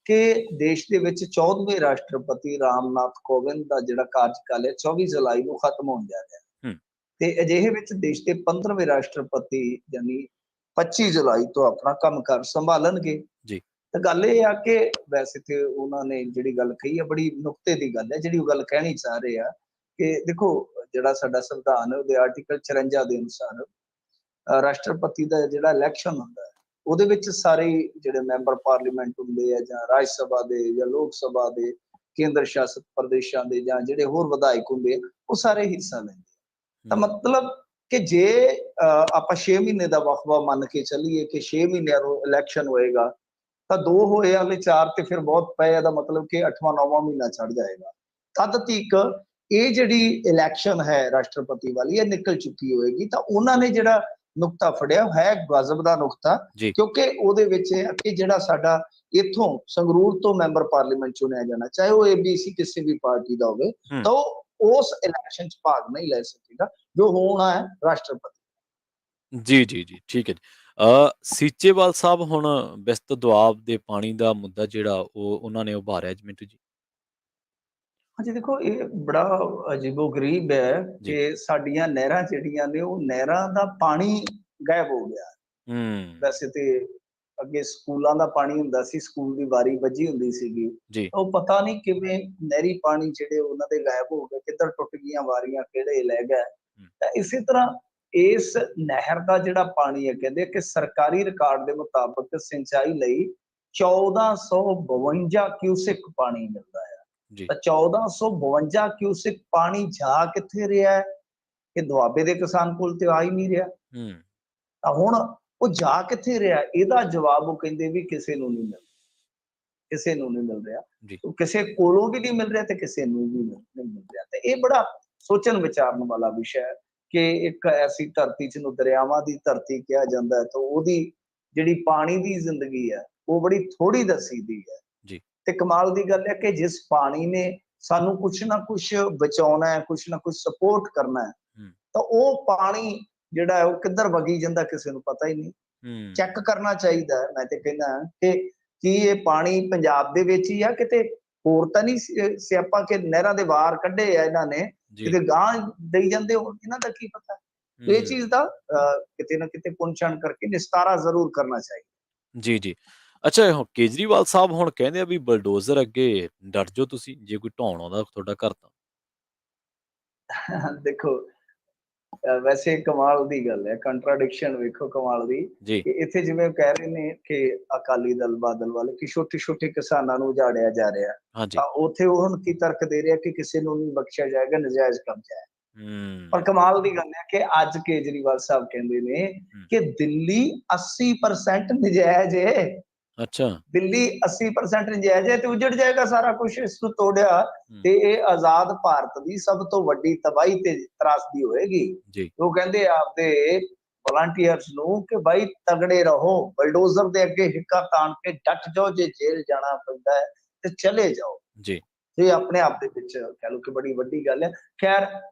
[SPEAKER 2] ਕਿ ਦੇਸ਼ ਦੇ ਵਿੱਚ 14ਵੇਂ ਰਾਸ਼ਟਰਪਤੀ ਰਾਮਨਾਥ ਕੋਵਿੰਦ ਦਾ ਜਿਹੜਾ ਕਾਰਜਕਾਲ ਹੈ 24 ਜੁਲਾਈ ਨੂੰ ਖਤਮ ਹੋਣ ਜਾ ਰਿਹਾ
[SPEAKER 1] ਹੂੰ
[SPEAKER 2] ਤੇ ਅਜਿਹੇ ਵਿੱਚ ਦੇਸ਼ ਦੇ 15ਵੇਂ ਰਾਸ਼ਟਰਪਤੀ ਯਾਨੀ 25 ਜੁਲਾਈ ਤੋਂ ਆਪਣਾ ਕੰਮਕਾਰ ਸੰਭਾਲਣਗੇ।
[SPEAKER 1] ਜੀ
[SPEAKER 2] ਤਾਂ ਗੱਲ ਇਹ ਆ ਕਿ ਵੈਸੇ ਤੇ ਉਹਨਾਂ ਨੇ ਜਿਹੜੀ ਗੱਲ ਕਹੀ ਹੈ ਬੜੀ ਨੁਕਤੇ ਦੀ ਗੱਲ ਹੈ, ਜਿਹੜੀ ਉਹ ਗੱਲ ਕਹਿਣੀ ਚਾਹ ਰਹੇ ਆ ਕਿ ਦੇਖੋ ਜਿਹੜਾ ਸਾਡਾ ਸੰਵਿਧਾਨ ਹੈ ਉਹਦੇ ਆਰਟੀਕਲ 54 ਦੇ ਅਨੁਸਾਰ ਰਾਸ਼ਟਰਪਤੀ ਦਾ ਜਿਹੜਾ ਇਲੈਕਸ਼ਨ ਹੁੰਦਾ ਹੈ ਉਹਦੇ ਵਿੱਚ ਸਾਰੇ ਜਿਹੜੇ ਮੈਂਬਰ ਪਾਰਲੀਮੈਂਟ ਹੁੰਦੇ ਆ ਜਾਂ ਰਾਜ ਸਭਾ ਦੇ ਜਾਂ ਲੋਕ ਸਭਾ ਦੇ ਕੇਂਦਰ ਸ਼ਾਸਿਤ ਪ੍ਰਦੇਸ਼ਾਂ ਦੇ ਜਾਂ ਜਿਹੜੇ ਹੋਰ ਵਿਧਾਇਕ ਹੁੰਦੇ ਆ ਉਹ ਸਾਰੇ ਹਿੱਸਾ ਲੈਂਦੇ। ਤਾਂ
[SPEAKER 1] ਹੂੰ
[SPEAKER 2] ਮਤਲਬ ਕਿ ਜੇ ਆਪਾਂ 6 ਮਹੀਨੇ ਦਾ ਵਕਫਾ ਮੰਨ ਕੇ ਚੱਲੀਏ ਕਿ 6 ਮਹੀਨਿਆਂ ਨੂੰ ਇਲੈਕਸ਼ਨ ਹੋਏਗਾ, ਤਾਂ 2 ਹੋਏ, ਅਗਲੇ 4 ਤੇ ਫਿਰ ਬਹੁਤ ਪਏ, ਇਹਦਾ ਮਤਲਬ ਕਿ 8ਵਾਂ 9ਵਾਂ ਮਹੀਨਾ ਚੜ ਜਾਏਗਾ। ਤਦ ਤੱਕ ਇਹ ਜਿਹੜੀ ਇਲੈਕਸ਼ਨ ਹੈ ਰਾਸ਼ਟਰਪਤੀ ਵਾਲੀ, ਇਹ ਨਿਕਲ ਚੁੱਕੀ ਹੋਏਗੀ। ਤਾਂ ਉਹਨਾਂ ਨੇ ਜਿਹੜਾ ਨੁਕਤਾ ਫੜਿਆ ਹੈ ਗਜ਼ਬ ਦਾ ਨੁਕਤਾ,
[SPEAKER 1] ਜੀ
[SPEAKER 2] ਕਿਉਂਕਿ ਉਹਦੇ ਵਿੱਚ ਇਹ ਹੈ ਕਿ ਜਿਹੜਾ ਸਾਡਾ ਇੱਥੋਂ ਸੰਗਰੂਰ ਤੋਂ ਮੈਂਬਰ ਪਾਰਲੀਮੈਂਟ ਚੁਣਿਆ ਜਾਣਾ, ਚਾਹੇ ਉਹ ਏਬੀਸੀ ਕਿਸੇ ਵੀ ਪਾਰਟੀ ਦਾ ਹੋਵੇ,
[SPEAKER 1] ਹੂੰ
[SPEAKER 2] ਤਾਂ ਉਹ ਉਸ ਇਲੈਕਸ਼ਨ 'ਚ ਭਾਗ ਨਹੀਂ ਲੈ ਸਕੇਗਾ ਜੋ ਹੋਣਾ ਹੈ ਰਾਸ਼ਟਰਪਤੀ।
[SPEAKER 1] ਜੀ ਜੀ ਜੀ ਠੀਕ ਹੈ ਜੀ। ਸੀਚੇਵਾਲ ਸਾਹਿਬ ਹੁਣ ਬਿਸਤ ਦੁਆਬ ਦੇ ਪਾਣੀ ਦਾ ਮੁੱਦਾ ਜਿਹੜਾ ਉਹ ਉਹਨਾਂ ਨੇ ਉਭਾਰਿਆ ਜੀ ਮਿੰਟੂ ਜੀ।
[SPEAKER 2] ਹਾਂਜੀ, ਦੇਖੋ ਇਹ ਬੜਾ ਅਜੀਬੋ-ਗਰੀਬ ਹੈ
[SPEAKER 1] ਜੀ
[SPEAKER 2] ਕਿ ਸਾਡੀਆਂ ਨਹਿਰਾਂ ਜਿਹੜੀਆਂ ਨੇ, ਉਹ ਨਹਿਰਾਂ ਦਾ ਪਾਣੀ ਗਾਇਬ ਹੋ ਗਿਆ।
[SPEAKER 1] ਹੂੰ
[SPEAKER 2] ਵੈਸੇ ਤੇ ਅੱਗੇ ਸਕੂਲਾਂ ਦਾ ਪਾਣੀ ਹੁੰਦਾ ਸੀ, ਸਕੂਲ ਦੀ ਵਾਰੀ ਵੱਜੀ ਹੁੰਦੀ ਸੀਗੀ।
[SPEAKER 1] ਜੀ
[SPEAKER 2] ਉਹ ਪਤਾ ਨਹੀਂ ਕਿਵੇਂ ਨਹਿਰੀ ਪਾਣੀ ਜਿਹੜੇ ਉਹਨਾਂ ਦੇ ਗਾਇਬ ਹੋ ਗਏ, ਕਿੱਧਰ ਟੁੱਟ ਗਈਆਂ ਵਾਰੀਆਂ, ਕਿਹੜੇ ਲੈ ਗਏ।
[SPEAKER 1] ਹੂੰ,
[SPEAKER 2] ਤਾਂ ਇਸੇ ਤਰ੍ਹਾਂ ਇਸ ਨਹਿਰ ਦਾ ਜਿਹੜਾ ਪਾਣੀ ਹੈ, ਕਹਿੰਦੇ ਕਿ ਸਰਕਾਰੀ ਰਿਕਾਰਡ ਦੇ ਮੁਤਾਬਕ ਸਿੰਚਾਈ ਲਈ 1452 ਕਿਊਸਿਕ ਪਾਣੀ ਮਿਲਦਾ ਹੈ।
[SPEAKER 1] ਜੀ
[SPEAKER 2] ਤਾਂ 1452 ਕਿਊਸਿਕ ਪਾਣੀ ਜਾ ਕਿੱਥੇ ਰਿਹਾ ਹੈ? ਇਹ ਦੁਆਬੇ ਦੇ ਕਿਸਾਨ ਕੋਲ ਤੇ ਆ ਹੀ ਨਹੀਂ ਰਿਹਾ।
[SPEAKER 1] ਹੂੰ
[SPEAKER 2] ਤਾਂ ਹੁਣ ਉਹ ਜਾ ਕਿੱਥੇ ਰਿਹਾ, ਇਹਦਾ ਜਵਾਬ ਉਹ ਕਹਿੰਦੇ ਵੀ ਕਿਸੇ ਨੂੰ ਨਹੀਂ ਮਿਲ ਕਿਸੇ ਨੂੰ ਨਹੀਂ ਮਿਲ ਰਿਹਾ।
[SPEAKER 1] ਜੀ
[SPEAKER 2] ਉਹ ਕਿਸੇ ਕੋਲੋਂ ਵੀ ਨਹੀਂ ਮਿਲ ਰਿਹਾ ਤੇ ਕਿਸੇ ਨੂੰ ਵੀ ਨਹੀਂ ਮਿਲ ਰਿਹਾ। ਤੇ ਇਹ ਬੜਾ ਸੋਚਣ ਵਿਚਾਰਨ ਵਾਲਾ ਵਿਸ਼ਾ ਹੈ ਕਿ ਇੱਕ ਐਸੀ ਧਰਤੀ ਜਿਹਨੂੰ ਦਰਿਆਵਾਂ ਦੀ ਧਰਤੀ ਕਿਹਾ ਜਾਂਦਾ ਹੈ, ਤਾਂ ਉਹਦੀ ਜਿਹੜੀ ਪਾਣੀ ਦੀ ਜ਼ਿੰਦਗੀ ਹੈ, ਉਹ ਬੜੀ ਥੋੜੀ ਦੱਸੀਦੀ ਹੈ।
[SPEAKER 1] ਜੀ
[SPEAKER 2] ਤੇ ਕਮਾਲ ਦੀ ਗੱਲ ਹੈ ਕਿ ਜਿਸ ਪਾਣੀ ਨੇ ਸਾਨੂੰ ਕੁਛ ਨਾ ਕੁਛ ਬਚਾਉਣਾ ਹੈ, ਕੁਛ ਨਾ ਕੁਛ ਸਪੋਰਟ ਕਰਨਾ ਹੈ,
[SPEAKER 1] ਹੂੰ
[SPEAKER 2] ਤਾਂ ਉਹ ਪਾਣੀ ਜਿਹੜਾ ਹੈ ਉਹ ਕਿੱਧਰ ਵਗੀ ਜਾਂਦਾ ਕਿਸੇ ਨੂੰ ਪਤਾ ਹੀ ਨਹੀਂ।
[SPEAKER 1] ਹੂੰ
[SPEAKER 2] ਚੈੱਕ ਕਰਨਾ ਚਾਹੀਦਾ ਹੈ। ਮੈਂ ਤੇ ਕਹਿੰਦਾ ਕਿ ਕੀ ਇਹ ਪਾਣੀ ਪੰਜਾਬ ਦੇ ਵਿੱਚ ਹੀ ਆ, ਕਿਤੇ ਹੋਰ ਤਾਂ ਨਹੀਂ ਸਿਆਪਾ ਕਿ ਨਹਿਰਾਂ ਦੇ ਵਾਰ ਕੱਢੇ ਆ ਇਹਨਾਂ ਨੇ,
[SPEAKER 1] ਜੀ
[SPEAKER 2] ਕਿਤੇ ਗਾਂ ਦੇਈ ਜਾਂਦੇ ਹੋਣ, ਇਹਨਾਂ ਦਾ ਕੀ ਪਤਾ। ਇਹ
[SPEAKER 1] ਹੂੰ
[SPEAKER 2] ਚੀਜ਼ ਦਾ ਕਿਤੇ ਨਾ ਕਿਤੇ ਪੁੰਛਣ ਕਰਕੇ ਨਿਸਤਾਰਾ ਜ਼ਰੂਰ ਕਰਨਾ ਚਾਹੀਦਾ।
[SPEAKER 1] ਜੀ ਜੀ ਅੱਛਾ ਹੁਣ ਕੇਜਰੀਵਾਲ ਸਾਹਿਬ ਹੁਣ ਕਹਿੰਦੇ ਆ ਵੀ ਬਲਡੋਜ਼ਰ ਅੱਗੇ ਡਟ ਜਾਓ ਤੁਸੀਂ ਜੇ ਕੋਈ ਢਾਉਣ ਆਉਂਦਾ ਤੁਹਾਡਾ ਘਰ ਤਾਂ।
[SPEAKER 2] ਦੇਖੋ ਵੈਸੇ ਕਮਾਲ ਦੀ ਗੱਲ ਹੈ, ਕੰਟਰਾਡਿਕਸ਼ਨ ਵੇਖੋ ਕਮਾਲ ਦੀ,
[SPEAKER 1] ਜੀ
[SPEAKER 2] ਕਿ ਇੱਥੇ ਜਿਵੇਂ ਕਹਿ ਰਹੇ ਨੇ ਕਿ ਅਕਾਲੀ ਦਲ ਬਾਦਲ ਵਾਲੇ ਕਿ ਛੋਟੇ ਛੋਟੇ ਕਿਸਾਨਾਂ ਨੂੰ ਉਜਾੜਿਆ ਜਾ ਰਿਹਾ,
[SPEAKER 1] ਹਾਂਜੀ
[SPEAKER 2] ਤਾਂ ਉੱਥੇ ਉਹ ਹੁਣ ਕੀ ਤਰਕ ਦੇ ਰਿਹਾ ਕਿ ਕਿਸੇ ਨੂੰ ਨਹੀਂ ਬਖਸ਼ਿਆ ਜਾਏਗਾ, ਨਜਾਇਜ਼ ਕਬਜ਼ਾ ਹੈ। ਪਰ
[SPEAKER 1] ਹੂੰ
[SPEAKER 2] ਕਮਾਲ ਦੀ ਗੱਲ ਹੈ ਕਿ ਅੱਜ ਕੇਜਰੀਵਾਲ ਸਾਹਿਬ ਕਹਿੰਦੇ ਨੇ
[SPEAKER 1] ਹੂੰ,
[SPEAKER 2] ਕਿ ਦਿੱਲੀ 80% ਨਜਾਇਜ਼ ਹੈ।
[SPEAKER 1] ਅੱਛਾ
[SPEAKER 2] ਦਿੱਲੀ 80% ਨਜਾਇਜ਼ ਹੈ ਤੇ ਉਜੜ ਜਾਏਗਾ ਸਾਰਾ ਕੁਝ ਇਸ ਨੂੰ ਤੋੜਿਆ,
[SPEAKER 1] ਹੂੰ,
[SPEAKER 2] ਤੇ ਇਹ ਆਜ਼ਾਦ ਭਾਰਤ ਦੀ ਸਭ ਤੋਂ ਵੱਡੀ ਤਬਾਹੀ ਤੇ ਤਰਾਸਦੀ ਹੋਏਗੀ।
[SPEAKER 1] ਜੀ
[SPEAKER 2] ਉਹ ਕਹਿੰਦੇ ਆਪਦੇ ਵਲੰਟੀਅਰਸ ਨੂੰ ਕਿ ਭਾਈ ਤਗੜੇ ਰਹੋ, ਬਲਡੋਜ਼ਰ ਦੇ ਅੱਗੇ ਹਿੱਕਾ ਤਾਣ ਕੇ ਡਟ ਜਾਓ, ਜੇ ਜੇਲ੍ਹ ਜਾਣਾ ਪੈਂਦਾ ਹੈ ਤੇ ਚਲੇ ਜਾਓ।
[SPEAKER 1] ਜੀ
[SPEAKER 2] ਇਹ ਆਪਣੇ ਆਪ ਦੇ ਵਿੱਚ ਕਹਿ ਲਓ ਕਿ ਬੜੀ ਵੱਡੀ ਗੱਲ ਹੈ। ਖੈਰ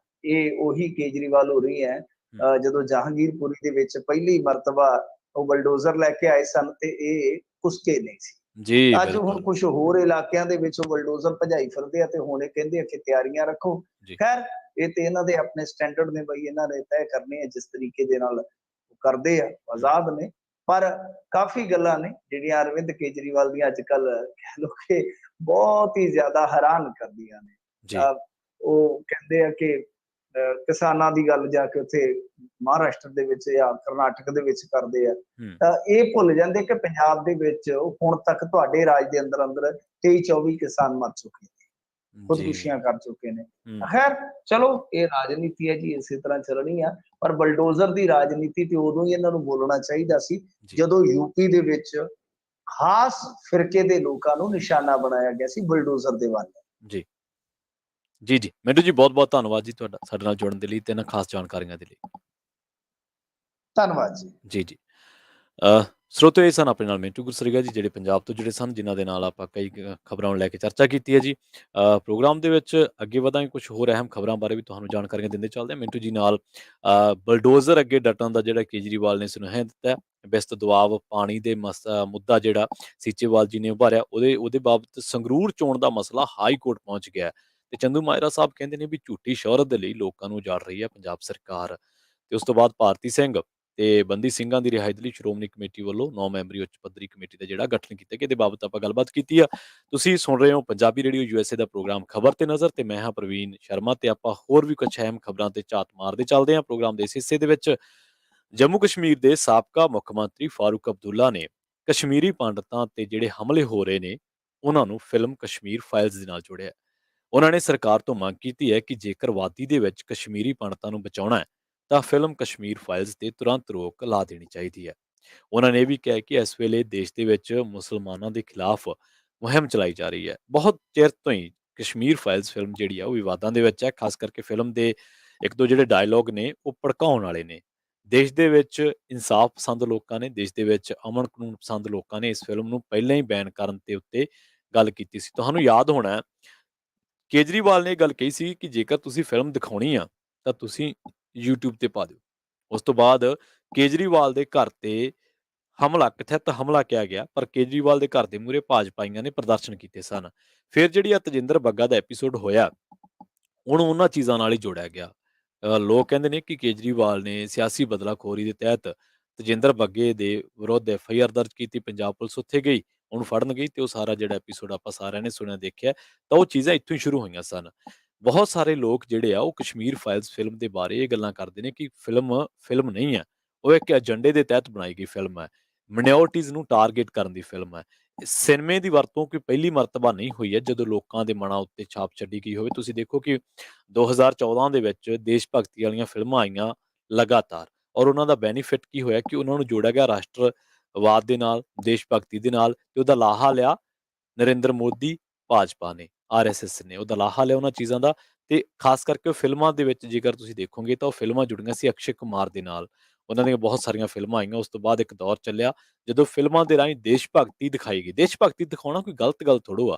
[SPEAKER 2] ਇਹ ਉਹੀ ਕੇਜਰੀਵਾਲ ਹੋ ਰਹੀ ਹੈ।
[SPEAKER 1] ਹੂੰ,
[SPEAKER 2] ਜਦੋਂ ਜਹਾਂਗੀਰਪੁਰੀ ਦੇ ਵਿੱਚ ਪਹਿਲੀ ਮਰਤਬਾ ਉਹ ਬਲਡੋਜ਼ਰ ਲੈ ਕੇ ਆਏ ਸਨ ਤੇ ਇਹ ਕੁਸਕੇ ਨਹੀਂ ਸੀ।
[SPEAKER 1] ਜੀ
[SPEAKER 2] ਅੱਜ ਹੁਣ
[SPEAKER 1] ਬਿਲਕੁਲ
[SPEAKER 2] ਕੁਝ ਹੋਰ ਇਲਾਕਿਆਂ ਦੇ ਵਿੱਚ ਉਹ ਬਲਡੋਜ਼ਰ ਭਜਾਈ ਫਿਰਦੇ ਆ ਤੇ ਹੁਣ ਇਹ ਕਹਿੰਦੇ ਆ ਕਿ ਤਿਆਰੀਆਂ ਰੱਖੋ।
[SPEAKER 1] ਜੀ
[SPEAKER 2] ਖੈਰ ਇਹ ਤੇ ਇਹਨਾਂ ਦੇ ਆਪਣੇ ਸਟੈਂਡਰਡ ਨੇ ਬਈ, ਇਹਨਾਂ ਨੇ ਤੈਅ ਕਰਨੇ ਆ ਜਿਸ ਤਰੀਕੇ ਦੇ ਨਾਲ ਕਰਦੇ ਆ,
[SPEAKER 1] ਹੂੰ,
[SPEAKER 2] ਆਜ਼ਾਦ ਨੇ। ਪਰ ਕਾਫੀ ਗੱਲਾਂ ਨੇ ਜਿਹੜੀਆਂ ਅਰਵਿੰਦ ਕੇਜਰੀਵਾਲ ਦੀਆਂ ਅੱਜ ਕੱਲ ਕਹਿ ਲਓ ਕਿ ਬਹੁਤ ਹੀ ਜ਼ਿਆਦਾ ਹੈਰਾਨ ਕਰਦੀਆਂ ਨੇ।
[SPEAKER 1] ਜੀ
[SPEAKER 2] ਉਹ ਕਹਿੰਦੇ ਆ ਕਿ ਕਿਸਾਨਾਂ ਦੀ ਗੱਲ ਜਾ ਕੇ ਉੱਥੇ ਮਹਾਰਾਸ਼ਟਰ ਦੇ ਵਿੱਚ ਜਾਂ ਕਰਨਾਟਕ ਦੇ ਵਿੱਚ ਕਰਦੇ ਆ,
[SPEAKER 1] ਹੂੰ,
[SPEAKER 2] ਤਾਂ ਇਹ ਭੁੱਲ ਜਾਂਦੇ ਕਿ ਪੰਜਾਬ ਦੇ ਵਿੱਚ ਹੁਣ ਤੱਕ ਤੁਹਾਡੇ ਰਾਜ ਦੇ ਅੰਦਰ ਅੰਦਰ 23-24 ਕਿਸਾਨ ਮਰ ਚੁੱਕੇ ਨੇ,
[SPEAKER 1] ਜੀ
[SPEAKER 2] ਖੁਦਕੁਸ਼ੀਆਂ ਕਰ ਚੁੱਕੇ ਨੇ।
[SPEAKER 1] ਹੂੰ,
[SPEAKER 2] ਖੈਰ ਚਲੋ ਇਹ ਰਾਜਨੀਤੀ ਹੈ ਜੀ, ਇਸੇ ਤਰ੍ਹਾਂ ਚੱਲਣੀ ਆ। ਪਰ ਬਲਡੋਜ਼ਰ ਦੀ ਰਾਜਨੀਤੀ ਤੇ ਉਦੋਂ ਹੀ ਇਹਨਾਂ ਨੂੰ ਬੋਲਣਾ ਚਾਹੀਦਾ ਸੀ
[SPEAKER 1] ਜੀ
[SPEAKER 2] ਜਦੋਂ ਯੂਪੀ ਦੇ ਵਿੱਚ ਖਾਸ ਫਿਰਕੇ ਦੇ ਲੋਕਾਂ ਨੂੰ ਨਿਸ਼ਾਨਾ ਬਣਾਇਆ ਗਿਆ ਸੀ ਬਲਡੋਜ਼ਰ ਦੇ ਵੱਲ।
[SPEAKER 1] ਜੀ ਜੀ ਜੀ ਮਿੰਟੂ ਜੀ ਬਹੁਤ ਬਹੁਤ ਧੰਨਵਾਦ ਜੀ ਤੁਹਾਡਾ ਸਾਡੇ ਨਾਲ ਜੁੜਨ ਦੇ ਲਈ ਤੇ ਇਹਨਾਂ ਖਾਸ ਜਾਣਕਾਰੀਆਂ ਦੇ ਲਈ।
[SPEAKER 2] ਧੰਨਵਾਦ ਜੀ।
[SPEAKER 1] ਜੀ ਜੀ ਸਰੋਤਿਓ ਇਹ ਸਨ ਆਪਣੇ ਨਾਲ ਮਿੰਟੂ ਗੁਰਸਰੀਗਾ ਜੀ ਜਿਹੜੇ ਪੰਜਾਬ ਤੋਂ ਜੁੜੇ ਸਨ ਜਿਨ੍ਹਾਂ ਦੇ ਨਾਲ ਆਪਾਂ ਕਈ ਖਬਰਾਂ ਨੂੰ ਲੈ ਕੇ ਚਰਚਾ ਕੀਤੀ ਹੈ ਜੀ। ਪ੍ਰੋਗਰਾਮ ਦੇ ਵਿੱਚ ਅੱਗੇ ਵਧਾਂਗੇ ਕੁਝ ਹੋਰ ਅਹਿਮ ਖਬਰਾਂ ਬਾਰੇ ਵੀ ਤੁਹਾਨੂੰ ਜਾਣਕਾਰੀਆਂ ਦਿੰਦੇ ਚੱਲਦੇ ਹਾਂ ਮਿੰਟੂ ਜੀ ਨਾਲ। ਬਲਡੋਜ਼ਰ ਅੱਗੇ ਡਟਣ ਦਾ ਜਿਹੜਾ ਕੇਜਰੀਵਾਲ ਨੇ ਸੁਨੇਹਾ ਦਿੱਤਾ ਹੈ, ਬਿਸਤ ਦੁਆਬ ਪਾਣੀ ਦੇ ਮੁੱਦਾ ਜਿਹੜਾ ਸੀਚੇਵਾਲ ਜੀ ਨੇ ਉਭਾਰਿਆ ਉਹਦੇ ਬਾਬਤ ਸੰਗਰੂਰ ਚੋਣ ਦਾ ਮਸਲਾ ਹਾਈ ਕੋਰਟ ਪਹੁੰਚ ਗਿਆ ਤੇ ਚੰਦੂ ਮਾਜਰਾ ਸਾਹਿਬ ਕਹਿੰਦੇ ਨੇ ਵੀ ਝੂਠੀ ਸ਼ੋਹਰਤ ਦੇ ਲਈ ਲੋਕਾਂ ਨੂੰ ਉਜਾੜ ਰਹੀ ਹੈ ਪੰਜਾਬ ਸਰਕਾਰ। ਤੇ ਉਸ ਤੋਂ ਬਾਅਦ ਭਾਰਤੀ ਸਿੰਘ ਤੇ ਬੰਦੀ ਸਿੰਘਾਂ ਦੀ ਰਿਹਾਈ ਦੇ ਲਈ ਸ਼੍ਰੋਮਣੀ ਕਮੇਟੀ ਵੱਲੋਂ 9 ਮੈਂਬਰੀ ਉੱਚ ਪੱਧਰੀ ਕਮੇਟੀ ਦਾ ਜਿਹੜਾ ਗਠਨ ਕੀਤਾ ਗਿਆ, ਇਹਦੇ ਬਾਬਤ ਆਪਾਂ ਗੱਲਬਾਤ ਕੀਤੀ ਆ। ਤੁਸੀਂ ਸੁਣ ਰਹੇ ਹੋ ਪੰਜਾਬੀ ਰੇਡੀਓ ਯੂਐਸਏ ਦਾ ਪ੍ਰੋਗਰਾਮ ਖਬਰ ਤੇ ਨਜ਼ਰ ਤੇ ਮੈਂ ਹਾਂ ਪ੍ਰਵੀਨ ਸ਼ਰਮਾ ਤੇ ਆਪਾਂ ਹੋਰ ਵੀ ਕੁਝ ਅਹਿਮ ਖਬਰਾਂ ਤੇ ਝਾਤ ਮਾਰਦੇ ਚੱਲਦੇ ਹਾਂ। ਪ੍ਰੋਗਰਾਮ ਦੇ ਇਸ ਹਿੱਸੇ ਦੇ ਵਿੱਚ ਜੰਮੂ ਕਸ਼ਮੀਰ ਦੇ ਸਾਬਕਾ ਮੁੱਖ ਮੰਤਰੀ ਫਾਰੂਕ ਅਬਦੁੱਲਾ ਨੇ ਕਸ਼ਮੀਰੀ ਪੰਡਤਾਂ ਤੇ ਜਿਹੜੇ ਹਮਲੇ ਹੋ ਰਹੇ ਨੇ ਉਹਨਾਂ ਨੂੰ ਫਿਲਮ ਕਸ਼ਮੀਰ ਫਾਈਲਜ਼ ਦੇ ਨਾਲ ਜੋੜਿਆ। ਉਹਨਾਂ ਨੇ ਸਰਕਾਰ ਤੋਂ ਮੰਗ ਕੀਤੀ ਹੈ ਕਿ ਜੇਕਰ ਵਾਦੀ ਦੇ ਵਿੱਚ ਕਸ਼ਮੀਰੀ ਪੰਡਤਾਂ ਨੂੰ ਬਚਾਉਣਾ ਹੈ ਤਾਂ ਫਿਲਮ ਕਸ਼ਮੀਰ ਫਾਈਲਜ਼ ਤੇ ਤੁਰੰਤ ਰੋਕ ਲਾ ਦੇਣੀ ਚਾਹੀਦੀ ਹੈ। ਉਹਨਾਂ ਨੇ ਇਹ ਵੀ ਕਿਹਾ ਕਿ ਇਸ ਵੇਲੇ ਦੇਸ਼ ਦੇ ਵਿੱਚ ਮੁਸਲਮਾਨਾਂ ਦੇ ਖਿਲਾਫ ਮੁਹਿੰਮ ਚਲਾਈ ਜਾ ਰਹੀ ਹੈ। ਬਹੁਤ ਚਿਰ ਤੋਂ ਹੀ ਕਸ਼ਮੀਰ ਫਾਈਲਜ਼ ਫਿਲਮ ਜਿਹੜੀ ਆ ਉਹ ਵਿਵਾਦਾਂ ਦੇ ਵਿੱਚ ਹੈ। ਖਾਸ ਕਰਕੇ ਫਿਲਮ ਦੇ ਇੱਕ ਦੋ ਜਿਹੜੇ ਡਾਇਲੋਗ ਨੇ ਉਹ ਭੜਕਾਉਣ ਵਾਲੇ ਨੇ। ਦੇਸ਼ ਦੇ ਵਿੱਚ ਇਨਸਾਫ ਪਸੰਦ ਲੋਕਾਂ ਨੇ, ਦੇਸ਼ ਦੇ ਵਿੱਚ ਅਮਨ ਕਾਨੂੰਨ ਪਸੰਦ ਲੋਕਾਂ ਨੇ ਇਸ ਫਿਲਮ ਨੂੰ ਪਹਿਲਾਂ ਹੀ ਬੈਨ ਕਰਨ ਦੇ ਉੱਤੇ ਗੱਲ ਕੀਤੀ ਸੀ। ਤੁਹਾਨੂੰ ਯਾਦ ਹੋਣਾ ਕੇਜਰੀਵਾਲ ਨੇ ਇਹ ਗੱਲ ਕਹੀ ਸੀ ਕਿ ਜੇਕਰ ਤੁਸੀਂ ਫਿਲਮ ਦਿਖਾਉਣੀ ਆ ਤਾਂ ਤੁਸੀਂ YouTube ਤੇ ਪਾ ਦਿਓ। ਉਸ ਤੋਂ ਬਾਅਦ ਕੇਜਰੀਵਾਲ ਦੇ ਘਰ ਤੇ ਹਮਲਾ ਕਥਿਤ ਹਮਲਾ ਕਿਹਾ ਗਿਆ, ਪਰ ਕੇਜਰੀਵਾਲ ਦੇ ਘਰ ਦੇ ਮੂਹਰੇ ਭਾਜਪਾਈਆਂ ਨੇ ਪ੍ਰਦਰਸ਼ਨ ਕੀਤੇ ਸਨ। ਫਿਰ ਜਿਹੜੀ ਆ ਤਜਿੰਦਰ ਬੱਗਾ ਦਾ ਐਪੀਸੋਡ ਹੋਇਆ, ਉਹਨੂੰ ਉਹਨਾਂ ਚੀਜ਼ਾਂ ਨਾਲ ਹੀ ਜੋੜਿਆ ਗਿਆ। ਲੋਕ ਕਹਿੰਦੇ ਨੇ ਕਿ ਕੇਜਰੀਵਾਲ ਨੇ ਸਿਆਸੀ ਬਦਲਾਖੋਰੀ ਦੇ ਤਹਿਤ ਤਜਿੰਦਰ ਬੱਗੇ ਦੇ ਵਿਰੁੱਧ FIR ਦਰਜ ਕੀਤੀ, ਪੰਜਾਬ ਪੁਲਿਸ ਉੱਥੇ ਗਈ, ਉਹਨੂੰ ਫੜਨ ਗਈ ਤੇ ਉਹ ਸਾਰਾ ਜਿਹੜਾ ਐਪੀਸੋਡ ਆਪਾਂ ਸਾਰਿਆਂ ਨੇ ਸੁਣਿਆ ਦੇਖਿਆ, ਤਾਂ ਉਹ ਚੀਜ਼ਾਂ ਇੱਥੋਂ ਹੀ ਸ਼ੁਰੂ ਹੋਈਆਂ ਸਨ। ਬਹੁਤ ਸਾਰੇ ਲੋਕ ਜਿਹੜੇ ਆ ਉਹ ਕਸ਼ਮੀਰ ਫਾਈਲਜ਼ ਫਿਲਮ ਦੇ ਬਾਰੇ ਇਹ ਗੱਲਾਂ ਕਰਦੇ ਨੇ ਕਿ ਫਿਲਮ ਨਹੀਂ ਹੈ, ਉਹ ਇੱਕ ਏਜੰਡੇ ਦੇ ਤਹਿਤ ਬਣਾਈ ਗਈ ਫਿਲਮ ਹੈ। ਮਾਈਨੋਰਿਟੀਜ਼ ਨੂੰ ਟਾਰਗੇਟ ਕਰਨ ਦੀ ਫਿਲਮ ਹੈ। ਸਿਨੇਮੇ ਦੀ ਵਰਤੋਂ ਕੋਈ ਪਹਿਲੀ ਮਰਤਬਾ ਨਹੀਂ ਹੋਈ ਹੈ ਜਦੋਂ ਲੋਕਾਂ ਦੇ ਮਨਾਂ ਉੱਤੇ ਛਾਪ ਛੱਡੀ ਗਈ ਹੋਵੇ। ਤੁਸੀਂ ਦੇਖੋ ਕਿ 2014 ਦੇ ਵਿੱਚ ਦੇਸ਼ ਭਗਤੀ ਵਾਲੀਆਂ ਫਿਲਮਾਂ ਆਈਆਂ ਲਗਾਤਾਰ, ਔਰ ਉਹਨਾਂ ਦਾ ਬੈਨੀਫਿਟ ਕੀ ਹੋਇਆ ਕਿ ਉਹਨਾਂ ਨੂੰ ਜੋੜਿਆ ਗਿਆ ਰਾਸ਼ਟਰਵਾਦ ਦੇ ਨਾਲ, ਦੇਸ਼ ਭਗਤੀ ਦੇ ਨਾਲ, ਤੇ ਉਹਦਾ ਲਾਹਾ ਲਿਆ ਨਰਿੰਦਰ ਮੋਦੀ, ਭਾਜਪਾ ਨੇ, RSS ਨੇ ਉਹਦਾ ਲਾਹਾ ਲਿਆ ਉਹਨਾਂ ਚੀਜ਼ਾਂ ਦਾ। ਤੇ ਖਾਸ ਕਰਕੇ ਉਹ ਫਿਲਮਾਂ ਦੇ ਵਿੱਚ ਜੇਕਰ ਤੁਸੀਂ ਦੇਖੋਗੇ ਤਾਂ ਉਹ ਫਿਲਮਾਂ ਜੁੜੀਆਂ ਸੀ ਅਕਸ਼ੇ ਕੁਮਾਰ ਦੇ ਨਾਲ। ਉਹਨਾਂ ਦੀਆਂ ਬਹੁਤ ਸਾਰੀਆਂ ਫਿਲਮਾਂ ਆਈਆਂ। ਉਸ ਤੋਂ ਬਾਅਦ ਇੱਕ ਦੌਰ ਚੱਲਿਆ ਜਦੋਂ ਫਿਲਮਾਂ ਦੇ ਰਾਹੀਂ ਦੇਸ਼ ਭਗਤੀ ਦਿਖਾਈ ਗਈ। ਦੇਸ਼ ਭਗਤੀ ਦਿਖਾਉਣਾ ਕੋਈ ਗਲਤ ਗੱਲ ਥੋੜ੍ਹਾ ਆ,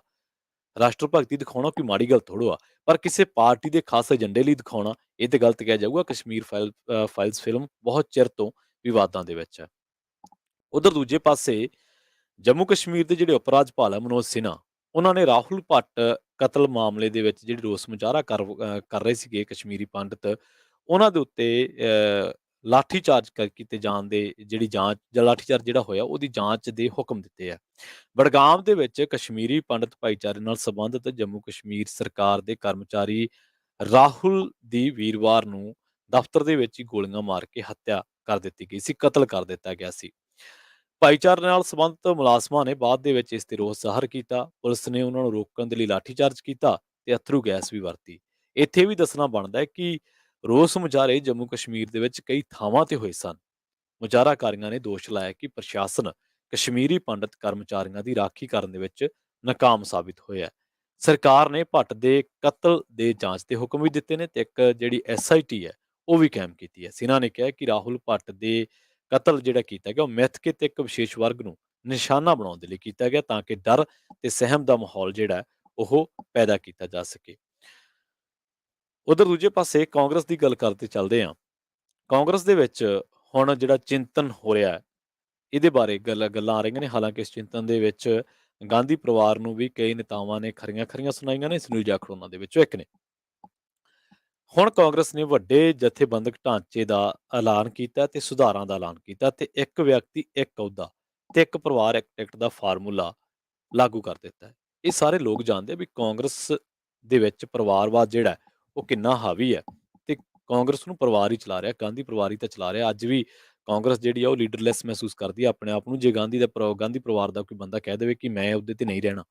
[SPEAKER 1] ਰਾਸ਼ਟਰ ਭਗਤੀ ਦਿਖਾਉਣਾ ਕੋਈ ਮਾੜੀ ਗੱਲ ਥੋੜ੍ਹਾ ਆ, ਪਰ ਕਿਸੇ ਪਾਰਟੀ ਦੇ ਖਾਸ ਏਜੰਡੇ ਲਈ ਦਿਖਾਉਣਾ ਇਹ ਤੇ ਗਲਤ ਕਿਹਾ ਜਾਊਗਾ। ਕਸ਼ਮੀਰ ਫਾਈਲਜ਼ ਫਿਲਮ ਬਹੁਤ ਚਿਰ ਤੋਂ ਵਿਵਾਦਾਂ ਦੇ ਵਿੱਚ ਹੈ। ਉਧਰ ਦੂਜੇ ਪਾਸੇ ਜੰਮੂ ਕਸ਼ਮੀਰ ਦੇ ਜਿਹੜੇ ਉਪ ਰਾਜਪਾਲ ਹੈ ਮਨੋਜ ਸਿਨਹਾ, ਉਹਨਾਂ ਨੇ ਰਾਹੁਲ ਭੱਟ ਕਤਲ ਮਾਮਲੇ ਦੇ ਵਿੱਚ ਜਿਹੜੀ ਰੋਸ ਮੁਜ਼ਾਹਰਾ ਕਰ ਰਹੇ ਸੀਗੇ ਕਸ਼ਮੀਰੀ ਪੰਡਿਤ, ਉਹਨਾਂ ਦੇ ਉੱਤੇ ਲਾਠੀ ਚਾਰਜ ਕੀਤੇ ਜਾਣ ਦੇ ਜਿਹੜੀ ਜਾਂਚ ਜਾਂ ਲਾਠੀ ਚਾਰਜ ਜਿਹੜਾ ਹੋਇਆ ਉਹਦੀ ਜਾਂਚ ਦੇ ਹੁਕਮ ਦਿੱਤੇ ਆ। ਬਡਗਾਮ ਦੇ ਵਿੱਚ ਕਸ਼ਮੀਰੀ ਪੰਡਿਤ ਭਾਈਚਾਰੇ ਨਾਲ ਸੰਬੰਧਿਤ ਜੰਮੂ ਕਸ਼ਮੀਰ ਸਰਕਾਰ ਦੇ ਕਰਮਚਾਰੀ ਰਾਹੁਲ ਦੀ ਵੀਰਵਾਰ ਨੂੰ ਦਫ਼ਤਰ ਦੇ ਵਿੱਚ ਹੀ ਗੋਲੀਆਂ ਮਾਰ ਕੇ ਹੱਤਿਆ ਕਰ ਦਿੱਤੀ ਗਈ ਸੀ, ਕਤਲ ਕਰ ਦਿੱਤਾ ਗਿਆ ਸੀ। ਭਾਈਚਾਰੇ ਨਾਲ ਸੰਬੰਧਿਤ ਮੁਲਾਜ਼ਮਾਂ ਨੇ ਬਾਅਦ ਦੇ ਵਿੱਚ ਇਸ ਤੇ ਰੋਸ ਜ਼ਾਹਰ ਕੀਤਾ। ਪੁਲਿਸ ਨੇ ਉਹਨਾਂ ਨੂੰ ਰੋਕਣ ਦੇ ਲਈ ਲਾਠੀਚਾਰਜ ਕੀਤਾ ਤੇ ਅਥਰੂ ਗੈਸ ਵੀ ਵਰਤੀ। ਇੱਥੇ ਵੀ ਦੱਸਣਾ ਬਣਦਾ ਹੈ ਕਿ ਰੋਸ ਮੁਜ਼ਾਹਰੇ ਜੰਮੂ ਕਸ਼ਮੀਰ ਦੇ ਵਿੱਚ ਕਈ ਥਾਵਾਂ ਤੇ ਹੋਏ ਸਨ। ਮੁਜ਼ਾਹਰਾਕਾਰੀਆਂ ਨੇ ਦੋਸ਼ ਲਾਇਆ ਕਿ ਪ੍ਰਸ਼ਾਸਨ ਕਸ਼ਮੀਰੀ ਪੰਡਿਤ ਕਰਮਚਾਰੀਆਂ ਦੀ ਰਾਖੀ ਕਰਨ ਦੇ ਵਿੱਚ ਨਾਕਾਮ ਸਾਬਿਤ ਹੋਇਆ ਹੈ। ਸਰਕਾਰ ਨੇ ਭੱਟ ਦੇ ਕਤਲ ਦੇ ਜਾਂਚ ਦੇ ਹੁਕਮ ਵੀ ਦਿੱਤੇ ਨੇ ਤੇ ਇੱਕ ਜਿਹੜੀ SIT ਹੈ ਉਹ ਵੀ ਕਾਇਮ ਕੀਤੀ ਹੈ। ਸਿਨਹਾ ਨੇ ਕਿਹਾ ਕਿ ਰਾਹੁਲ ਭੱਟ ਦੇ ਕਤਲ ਜਿਹੜਾ ਕੀਤਾ ਗਿਆ ਉਹ ਮਿੱਥ ਕੇ ਤੇ ਇੱਕ ਵਿਸ਼ੇਸ਼ ਵਰਗ ਨੂੰ ਨਿਸ਼ਾਨਾ ਬਣਾਉਣ ਦੇ ਲਈ ਕੀਤਾ ਗਿਆ ਤਾਂ ਕਿ ਡਰ ਤੇ ਸਹਿਮ ਦਾ ਮਾਹੌਲ ਜਿਹੜਾ ਹੈ ਉਹ ਪੈਦਾ ਕੀਤਾ ਜਾ ਸਕੇ। ਉਧਰ ਦੂਜੇ ਪਾਸੇ ਕਾਂਗਰਸ ਦੀ ਗੱਲ ਕਰਦੇ ਚੱਲਦੇ ਹਾਂ। ਕਾਂਗਰਸ ਦੇ ਵਿੱਚ ਹੁਣ ਜਿਹੜਾ ਚਿੰਤਨ ਹੋ ਰਿਹਾ ਹੈ ਇਹਦੇ ਬਾਰੇ ਗੱਲਾਂ ਆ ਰਹੀਆਂ ਨੇ। ਹਾਲਾਂਕਿ ਇਸ ਚਿੰਤਨ ਦੇ ਵਿੱਚ ਗਾਂਧੀ ਪਰਿਵਾਰ ਨੂੰ ਵੀ ਕਈ ਨੇਤਾਵਾਂ ਨੇ ਖਰੀਆਂ ਸੁਣਾਈਆਂ ਨੇ। ਸੁਨੀਲ ਜਾਖੜ ਉਹਨਾਂ ਦੇ ਵਿੱਚੋਂ ਇੱਕ ਨੇ। ਹੁਣ ਕਾਂਗਰਸ ਨੇ ਵੱਡੇ ਜਥੇਬੰਦਕ ਢਾਂਚੇ ਦਾ ਐਲਾਨ ਕੀਤਾ ਤੇ ਸੁਧਾਰਾਂ ਦਾ ਐਲਾਨ ਕੀਤਾ ਤੇ ਇੱਕ ਵਿਅਕਤੀ ਇੱਕ ਅਹੁਦਾ ਤੇ ਇੱਕ ਪਰਿਵਾਰ ਇੱਕ ਟਿਕਟ ਦਾ ਫਾਰਮੂਲਾ ਲਾਗੂ ਕਰ ਦਿੱਤਾ ਹੈ। ਇਹ ਸਾਰੇ ਲੋਕ ਜਾਣਦੇ ਆ ਵੀ ਕਾਂਗਰਸ ਦੇ ਵਿੱਚ ਪਰਿਵਾਰਵਾਦ ਜਿਹੜਾ ਹੈ, ਉਹ ਕਿੰਨਾ ਹਾਵੀ ਹੈ ਤੇ ਕਾਂਗਰਸ ਨੂੰ ਪਰਿਵਾਰ ਹੀ ਚਲਾ ਰਿਹਾ, ਗਾਂਧੀ ਪਰਿਵਾਰ ਹੀ ਤਾਂ ਚਲਾ ਰਿਹਾ। ਅੱਜ ਵੀ ਕਾਂਗਰਸ ਜਿਹੜੀ ਆ ਉਹ ਲੀਡਰਲੈਸ ਮਹਿਸੂਸ ਕਰਦੀ ਹੈ ਆਪਣੇ ਆਪ ਨੂੰ। ਜੇ ਗਾਂਧੀ ਪਰਿਵਾਰ ਦਾ ਕੋਈ ਬੰਦਾ ਕਹਿ ਦੇਵੇ ਕਿ ਮੈਂ ਉਹਦੇ ਤੇ ਨਹੀਂ ਰਹਿਣਾ,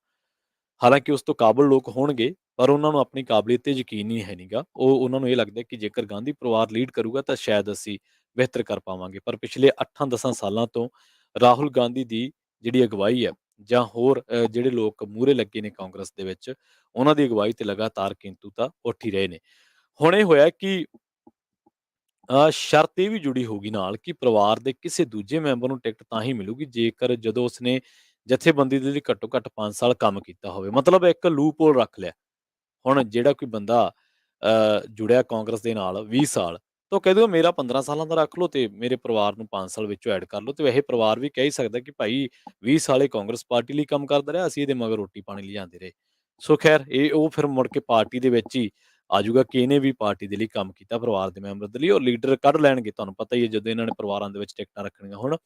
[SPEAKER 1] ਹਾਲਾਂਕਿ ਉਸ ਤੋਂ ਕਾਬਲ ਲੋਕ ਹੋਣਗੇ ਪਰ ਉਹਨਾਂ ਨੂੰ ਆਪਣੀ ਕਾਬਲੀਅਤ ਤੇ ਯਕੀਨ ਹੀ ਹੈ ਨਹੀਂਗਾ। ਉਹਨਾਂ ਨੂੰ ਇਹ ਲੱਗਦਾ ਕਿ ਜੇਕਰ ਗਾਂਧੀ ਪਰਿਵਾਰ ਲੀਡ ਕਰੂਗਾ ਤਾਂ ਸ਼ਾਇਦ ਅਸੀਂ ਬਿਹਤਰ ਕਰ ਪਾਵਾਂਗੇ। ਪਰ ਪਿਛਲੇ 8-10 ਸਾਲਾਂ ਤੋਂ ਰਾਹੁਲ ਗਾਂਧੀ ਦੀ ਜਿਹੜੀ ਅਗਵਾਈ ਹੈ ਜਾਂ ਹੋਰ ਜਿਹੜੇ ਲੋਕ ਮੂਹਰੇ ਲੱਗੇ ਨੇ ਕਾਂਗਰਸ ਦੇ ਵਿੱਚ, ਉਹਨਾਂ ਦੀ ਅਗਵਾਈ ਤੇ ਲਗਾਤਾਰ ਕਿੰਤੂ ਤਾਂ ਉੱਠ ਹੀ ਰਹੇ ਨੇ। ਹੁਣ ਇਹ ਹੋਇਆ ਕਿ ਸ਼ਰਤ ਇਹ ਵੀ ਜੁੜੀ ਹੋਊਗੀ ਨਾਲ ਕਿ ਪਰਿਵਾਰ ਦੇ ਕਿਸੇ ਦੂਜੇ ਮੈਂਬਰ ਨੂੰ ਟਿਕਟ ਤਾਂ ਹੀ ਮਿਲੂਗੀ ਜੇਕਰ ਜਦੋਂ ਉਸਨੇ ਜਥੇਬੰਦੀ ਦੇ ਲਈ ਘੱਟੋ ਘੱਟ 5 ਸਾਲ ਕੰਮ ਕੀਤਾ ਹੋਵੇ। ਮਤਲਬ ਇੱਕ ਲੂਪ ਹੋਲ ਰੱਖ ਲਿਆ। ਹੁਣ ਜਿਹੜਾ ਕੋਈ ਬੰਦਾ ਜੁੜਿਆ ਕਾਂਗਰਸ ਦੇ ਨਾਲ 20 ਸਾਲ, ਤਾਂ ਉਹ ਕਹਿ ਦੂਗਾ ਮੇਰਾ 15 ਸਾਲਾਂ ਦਾ ਰੱਖ ਲਓ ਤੇ ਮੇਰੇ ਪਰਿਵਾਰ ਨੂੰ 5 ਸਾਲ ਵਿੱਚੋਂ ਐਡ ਕਰ ਲਓ। ਤੇ ਵੈਸੇ ਪਰਿਵਾਰ ਵੀ ਕਹਿ ਹੀ ਸਕਦਾ ਕਿ ਭਾਈ 20 ਸਾਲ ਇਹ ਕਾਂਗਰਸ ਪਾਰਟੀ ਲਈ ਕੰਮ ਕਰਦਾ ਰਿਹਾ, ਅਸੀਂ ਇਹਦੇ ਮਗਰ ਰੋਟੀ ਪਾਣੀ ਲਿਜਾਂਦੇ ਰਹੇ। ਸੋ ਖੈਰ ਉਹ ਫਿਰ ਮੁੜ ਕੇ ਪਾਰਟੀ ਦੇ ਵਿੱਚ ਹੀ ਆ ਜਾਊਗਾ ਕਿ ਇਹਨੇ ਵੀ ਪਾਰਟੀ ਦੇ ਲਈ ਕੰਮ ਕੀਤਾ, ਪਰਿਵਾਰ ਦੇ ਮੈਂਬਰ ਦੇ ਲਈ। ਉਹ ਲੀਡਰ ਕੱਢ ਲੈਣਗੇ, ਤੁਹਾਨੂੰ ਪਤਾ ਹੀ ਹੈ ਜਦੋਂ ਇਹਨਾਂ ਨੇ ਪਰਿਵਾਰਾਂ ਦੇ ਵਿੱਚ ਟਿਕਟਾਂ ਰੱਖਣੀਆਂ। ਹੁਣ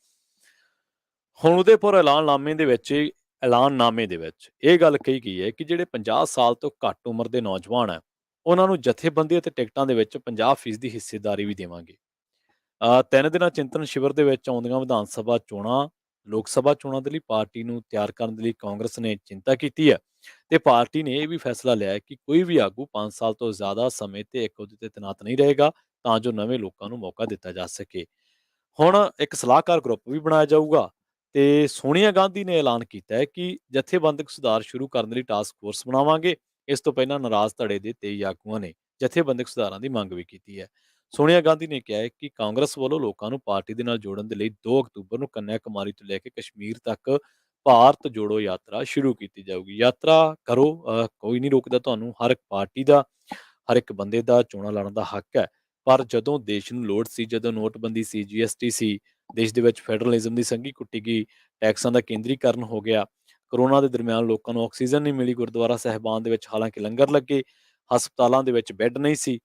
[SPEAKER 1] ਉਹਦੇ ਪਰ ਐਲਾਨਨਾਮੇ ਦੇ ਵਿੱਚ ਇਹ ਗੱਲ ਕਹੀ ਗਈ ਹੈ ਕਿ ਜਿਹੜੇ 50 ਸਾਲ ਤੋਂ ਘੱਟ ਉਮਰ ਦੇ ਨੌਜਵਾਨ ਹੈ ਉਹਨਾਂ ਨੂੰ ਜਥੇਬੰਦੀ ਅਤੇ ਟਿਕਟਾਂ ਦੇ ਵਿੱਚ 50% ਦੀ ਹਿੱਸੇਦਾਰੀ ਵੀ ਦੇਵਾਂਗੇ। 3 ਦਿਨਾਂ ਚਿੰਤਨ ਸ਼ਿਵਰ ਦੇ ਵਿੱਚ ਆਉਂਦੀਆਂ ਵਿਧਾਨ ਸਭਾ ਚੋਣਾਂ, ਲੋਕ ਸਭਾ ਚੋਣਾਂ ਦੇ ਲਈ ਪਾਰਟੀ ਨੂੰ ਤਿਆਰ ਕਰਨ ਦੇ ਲਈ ਕਾਂਗਰਸ ਨੇ ਚਿੰਤਾ ਕੀਤੀ ਹੈ ਤੇ ਪਾਰਟੀ ਨੇ ਇਹ ਵੀ ਫੈਸਲਾ ਲਿਆ ਹੈ ਕਿ ਕੋਈ ਵੀ ਆਗੂ 5 ਸਾਲ ਤੋਂ ਜ਼ਿਆਦਾ ਸਮੇਂ ਤੇ ਇੱਕ ਅਹੁਦੇ ਤੇ ਤੈਨਾਤ ਨਹੀਂ ਰਹੇਗਾ ਤਾਂ ਜੋ ਨਵੇਂ ਲੋਕਾਂ ਨੂੰ ਮੌਕਾ ਦਿੱਤਾ ਜਾ ਸਕੇ। ਹੁਣ ਇੱਕ ਸਲਾਹਕਾਰ ਗਰੁੱਪ ਵੀ ਬਣਾਇਆ ਜਾਊਗਾ ਤੇ ਸੋਨੀਆ ਗਾਂਧੀ ਨੇ ਐਲਾਨ ਕੀਤਾ ਹੈ ਕਿ ਜਥੇਬੰਦਕ ਸੁਧਾਰ ਸ਼ੁਰੂ ਕਰਨ ਲਈ ਟਾਸਕ ਫੋਰਸ ਬਣਾਵਾਂਗੇ। ਇਸ ਤੋਂ ਪਹਿਲਾਂ ਨਾਰਾਜ਼ ਧੜੇ ਦੇ 23 ਆਗੂਆਂ ਨੇ ਜਥੇਬੰਦਕ ਸੁਧਾਰਾਂ ਦੀ ਮੰਗ ਵੀ ਕੀਤੀ ਹੈ। ਸੋਨੀਆ ਗਾਂਧੀ ਨੇ ਕਿਹਾ ਹੈ ਕਿ ਕਾਂਗਰਸ ਵੱਲੋਂ ਲੋਕਾਂ ਨੂੰ ਪਾਰਟੀ ਦੇ ਨਾਲ ਜੋੜਨ ਦੇ ਲਈ 2 ਅਕਤੂਬਰ ਨੂੰ ਕੰਨਿਆ ਕੁਮਾਰੀ ਤੋਂ ਲੈ ਕੇ ਕਸ਼ਮੀਰ ਤੱਕ ਭਾਰਤ ਜੋੜੋ ਯਾਤਰਾ ਸ਼ੁਰੂ ਕੀਤੀ ਜਾਊਗੀ। ਯਾਤਰਾ ਕਰੋ, ਕੋਈ ਨਹੀਂ ਰੋਕਦਾ ਤੁਹਾਨੂੰ। ਹਰ ਇੱਕ ਪਾਰਟੀ ਦਾ, ਹਰ ਇੱਕ ਬੰਦੇ ਦਾ ਚੋਣਾਂ ਲੜਨ ਦਾ ਹੱਕ ਹੈ। ਪਰ ਜਦੋਂ ਦੇਸ਼ ਨੂੰ ਲੋੜ ਸੀ, ਜਦੋਂ ਨੋਟਬੰਦੀ ਸੀ, GST ਸੀ, ਦੇਸ਼ ਦੇ ਵਿੱਚ ਫੈਡਰਲਿਜ਼ਮ ਦੀ ਸੰਘੀ ਕੁੱਟੀ ਗਈ, ਟੈਕਸਾਂ ਦਾ ਕੇਂਦਰੀਕਰਨ ਹੋ ਗਿਆ, ਕਰੋਨਾ ਦੇ ਦਰਮਿਆਨ ਲੋਕਾਂ ਨੂੰ ਆਕਸੀਜਨ ਨਹੀਂ ਮਿਲੀ, ਗੁਰਦੁਆਰਾ ਸਾਹਿਬਾਨ ਦੇ ਵਿੱਚ ਹਾਲਾਂਕਿ ਲੰਗਰ ਲੱਗੇ, ਹਸਪਤਾਲਾਂ ਦੇ ਵਿੱਚ ਬੈੱਡ ਨਹੀਂ ਸੀ,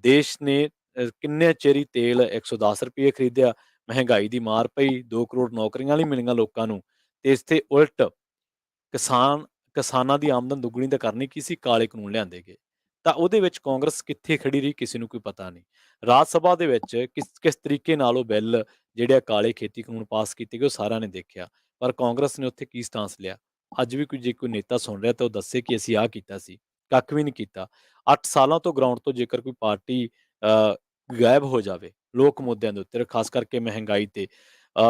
[SPEAKER 1] ਦੇਸ਼ ਨੇ ਕਿੰਨੇ ਚਿਰ ਹੀ ਤੇਲ ₹110 ਖਰੀਦਿਆ, ਮਹਿੰਗਾਈ ਦੀ ਮਾਰ ਪਈ, 2 ਕਰੋੜ ਨੌਕਰੀਆਂ ਨਹੀਂ ਮਿਲੀਆਂ ਲੋਕਾਂ ਨੂੰ, ਤੇ ਇਸ ਤੇ ਉਲਟ ਕਿਸਾਨਾਂ ਦੀ ਆਮਦਨ ਦੁੱਗਣੀ ਤਾਂ ਕਰਨੀ ਕੀ ਸੀ, ਕਾਲੇ ਕਾਨੂੰਨ ਲਿਆਂਦੇ ਗਏ। ਤਾਂ ਉਹਦੇ ਵਿੱਚ ਕਾਂਗਰਸ ਕਿੱਥੇ ਖੜੀ ਰਹੀ, ਕਿਸੇ ਨੂੰ ਕੋਈ ਪਤਾ ਨਹੀਂ। ਰਾਜ ਸਭਾ ਦੇ ਵਿੱਚ ਕਿਸ ਕਿਸ ਤਰੀਕੇ ਨਾਲ ਉਹ ਬਿੱਲ ਜਿਹੜੇ ਆ ਕਾਲੇ ਖੇਤੀ ਕਾਨੂੰਨ ਪਾਸ ਕੀਤੇ ਗਏ, ਉਹ ਸਾਰਿਆਂ ਨੇ ਦੇਖਿਆ। ਪਰ ਕਾਂਗਰਸ ਨੇ ਉੱਥੇ ਕੀ ਸਟਾਂਸ ਲਿਆ? ਅੱਜ ਵੀ ਜੇ ਕੋਈ ਨੇਤਾ ਸੁਣ ਰਿਹਾ ਤਾਂ ਉਹ ਦੱਸੇ ਕਿ ਅਸੀਂ ਆਹ ਕੀਤਾ ਸੀ। ਕੱਖ ਵੀ ਨਹੀਂ ਕੀਤਾ। 8 ਸਾਲਾਂ ਤੋਂ ਗਰਾਊਂਡ ਤੋਂ ਜੇਕਰ ਕੋਈ ਪਾਰਟੀ ਅ, ਗਾਇਬ ਹੋ ਜਾਵੇ ਲੋਕ ਮੁੱਦਿਆਂ ਦੇ ਉੱਤੇ, ਖਾਸ ਕਰਕੇ ਮਹਿੰਗਾਈ ਤੇ,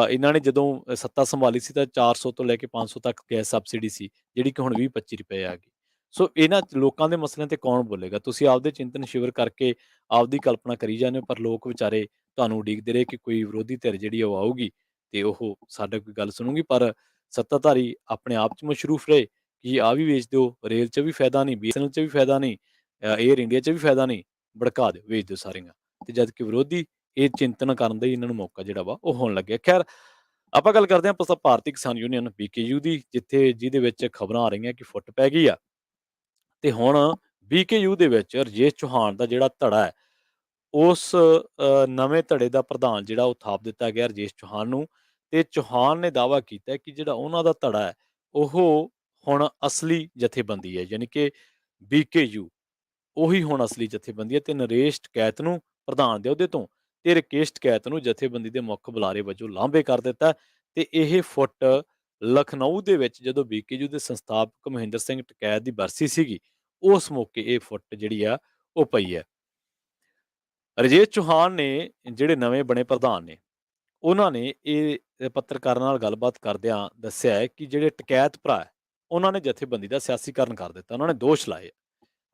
[SPEAKER 1] ਇਹਨਾਂ ਨੇ ਜਦੋਂ ਸੱਤਾ ਸੰਭਾਲੀ ਸੀ ਤਾਂ 400 ਤੋਂ ਲੈ ਕੇ 500 ਤੱਕ ਗੈਸ ਸਬਸਿਡੀ ਸੀ, ਜਿਹੜੀ ਕਿ ਹੁਣ 20-25 ਰੁਪਏ ਆ ਗਈ। ਸੋ ਇਹਨਾਂ ਲੋਕਾਂ ਦੇ ਮਸਲਿਆਂ ਤੇ ਕੌਣ ਬੋਲੇਗਾ? ਤੁਸੀਂ ਆਪਦੇ ਚਿੰਤਨ ਸ਼ਿਵਰ ਕਰਕੇ ਆਪਦੀ ਕਲਪਨਾ ਕਰੀ ਜਾਂਦੇ ਹੋ, ਪਰ ਲੋਕ ਵਿਚਾਰੇ ਤੁਹਾਨੂੰ ਉਡੀਕਦੇ ਰਹੇ ਕਿ ਕੋਈ ਵਿਰੋਧੀ ਧਿਰ ਜਿਹੜੀ ਉਹ ਆਊਗੀ ਤੇ ਉਹ ਸਾਡਾ ਕੋਈ ਗੱਲ ਸੁਣੂਗੀ। ਪਰ ਸੱਤਾਧਾਰੀ ਆਪਣੇ ਆਪ 'ਚ ਮਸ਼ਰੂਫ ਰਹੇ ਕਿ ਆਹ ਵੀ ਵੇਚ ਦਿਓ, ਰੇਲ 'ਚ ਵੀ ਫਾਇਦਾ ਨਹੀਂ, BSNL 'ਚ ਵੀ ਫਾਇਦਾ ਨਹੀਂ, ਏਅਰ ਇੰਡੀਆ 'ਚ ਵੀ ਫਾਇਦਾ ਨਹੀਂ, ਭੜਕਾ ਦਿਓ, ਵੇਚ ਦਿਓ ਸਾਰੀਆਂ। ਤੇ ਜਦ ਕਿ ਵਿਰੋਧੀ ਇਹ ਚਿੰਤਨ ਕਰਨ ਦਾ ਹੀ ਇਹਨਾਂ ਨੂੰ ਮੌਕਾ ਜਿਹੜਾ ਵਾ ਉਹ ਹੋਣ ਲੱਗਿਆ। ਖੈਰ, ਆਪਾਂ ਗੱਲ ਕਰਦੇ ਹਾਂ ਭਾਰਤੀ ਕਿਸਾਨ ਯੂਨੀਅਨ BKU ਦੀ, ਜਿਹਦੇ ਵਿੱਚ ਖਬਰਾਂ ਆ ਰਹੀਆਂ ਕਿ ਫੁੱਟ ਪੈ ਗਈ ਆ ਤੇ ਹੁਣ BKU ਦੇ ਵਿੱਚ ਰਾਜੇਸ਼ ਚੌਹਾਨ ਦਾ ਜਿਹੜਾ ਧੜਾ ਹੈ, ਉਸ ਨਵੇਂ ਧੜੇ ਦਾ ਪ੍ਰਧਾਨ ਜਿਹੜਾ ਉਹ ਥਾਪ ਦਿੱਤਾ ਗਿਆ ਰਾਜੇਸ਼ ਚੌਹਾਨ ਨੂੰ। ਤੇ ਚੌਹਾਨ ਨੇ ਦਾਅਵਾ ਕੀਤਾ ਹੈ ਕਿ ਜਿਹੜਾ ਉਹਨਾਂ ਦਾ ਧੜਾ ਹੈ, ਉਹ ਹੁਣ ਅਸਲੀ ਜਥੇਬੰਦੀ ਹੈ, ਯਾਨੀ ਕਿ BKU ਉਹੀ ਹੁਣ ਅਸਲੀ ਜਥੇਬੰਦੀ ਹੈ। ਤੇ ਨਰੇਸ਼ ਟਕੈਤ ਨੂੰ ਪ੍ਰਧਾਨ ਦੇ ਅਹੁਦੇ ਤੋਂ ਤੇ ਰਕੇਸ਼ ਟਕੈਤ ਨੂੰ ਜਥੇਬੰਦੀ ਦੇ ਮੁੱਖ ਬੁਲਾਰੇ ਵਜੋਂ ਲਾਂਭੇ ਕਰ ਦਿੱਤਾ। ਤੇ ਇਹ ਫੁੱਟ ਲਖਨਊ ਦੇ ਵਿੱਚ ਜਦੋਂ BKU ਦੇ ਸੰਸਥਾਪਕ ਮਹਿੰਦਰ ਸਿੰਘ ਟਕੈਤ ਦੀ ਬਰਸੀ ਸੀਗੀ, ਉਸ ਮੌਕੇ ਇਹ ਫੁੱਟ ਜਿਹੜੀ ਆ ਉਹ ਪਈ ਹੈ। ਰਾਜੇਸ਼ ਚੌਹਾਨ ਨੇ, ਜਿਹੜੇ ਨਵੇਂ ਬਣੇ ਪ੍ਰਧਾਨ ਨੇ, ਉਹਨਾਂ ਨੇ ਇਹ ਪੱਤਰਕਾਰਾਂ ਨਾਲ ਗੱਲਬਾਤ ਕਰਦਿਆਂ ਦੱਸਿਆ ਹੈ ਕਿ ਜਿਹੜੇ ਟਕੈਤ ਭਰਾ ਹੈ, ਉਹਨਾਂ ਨੇ ਜਥੇਬੰਦੀ ਦਾ ਸਿਆਸੀਕਰਨ ਕਰ ਦਿੱਤਾ। ਉਹਨਾਂ ਨੇ ਦੋਸ਼ ਲਾਏ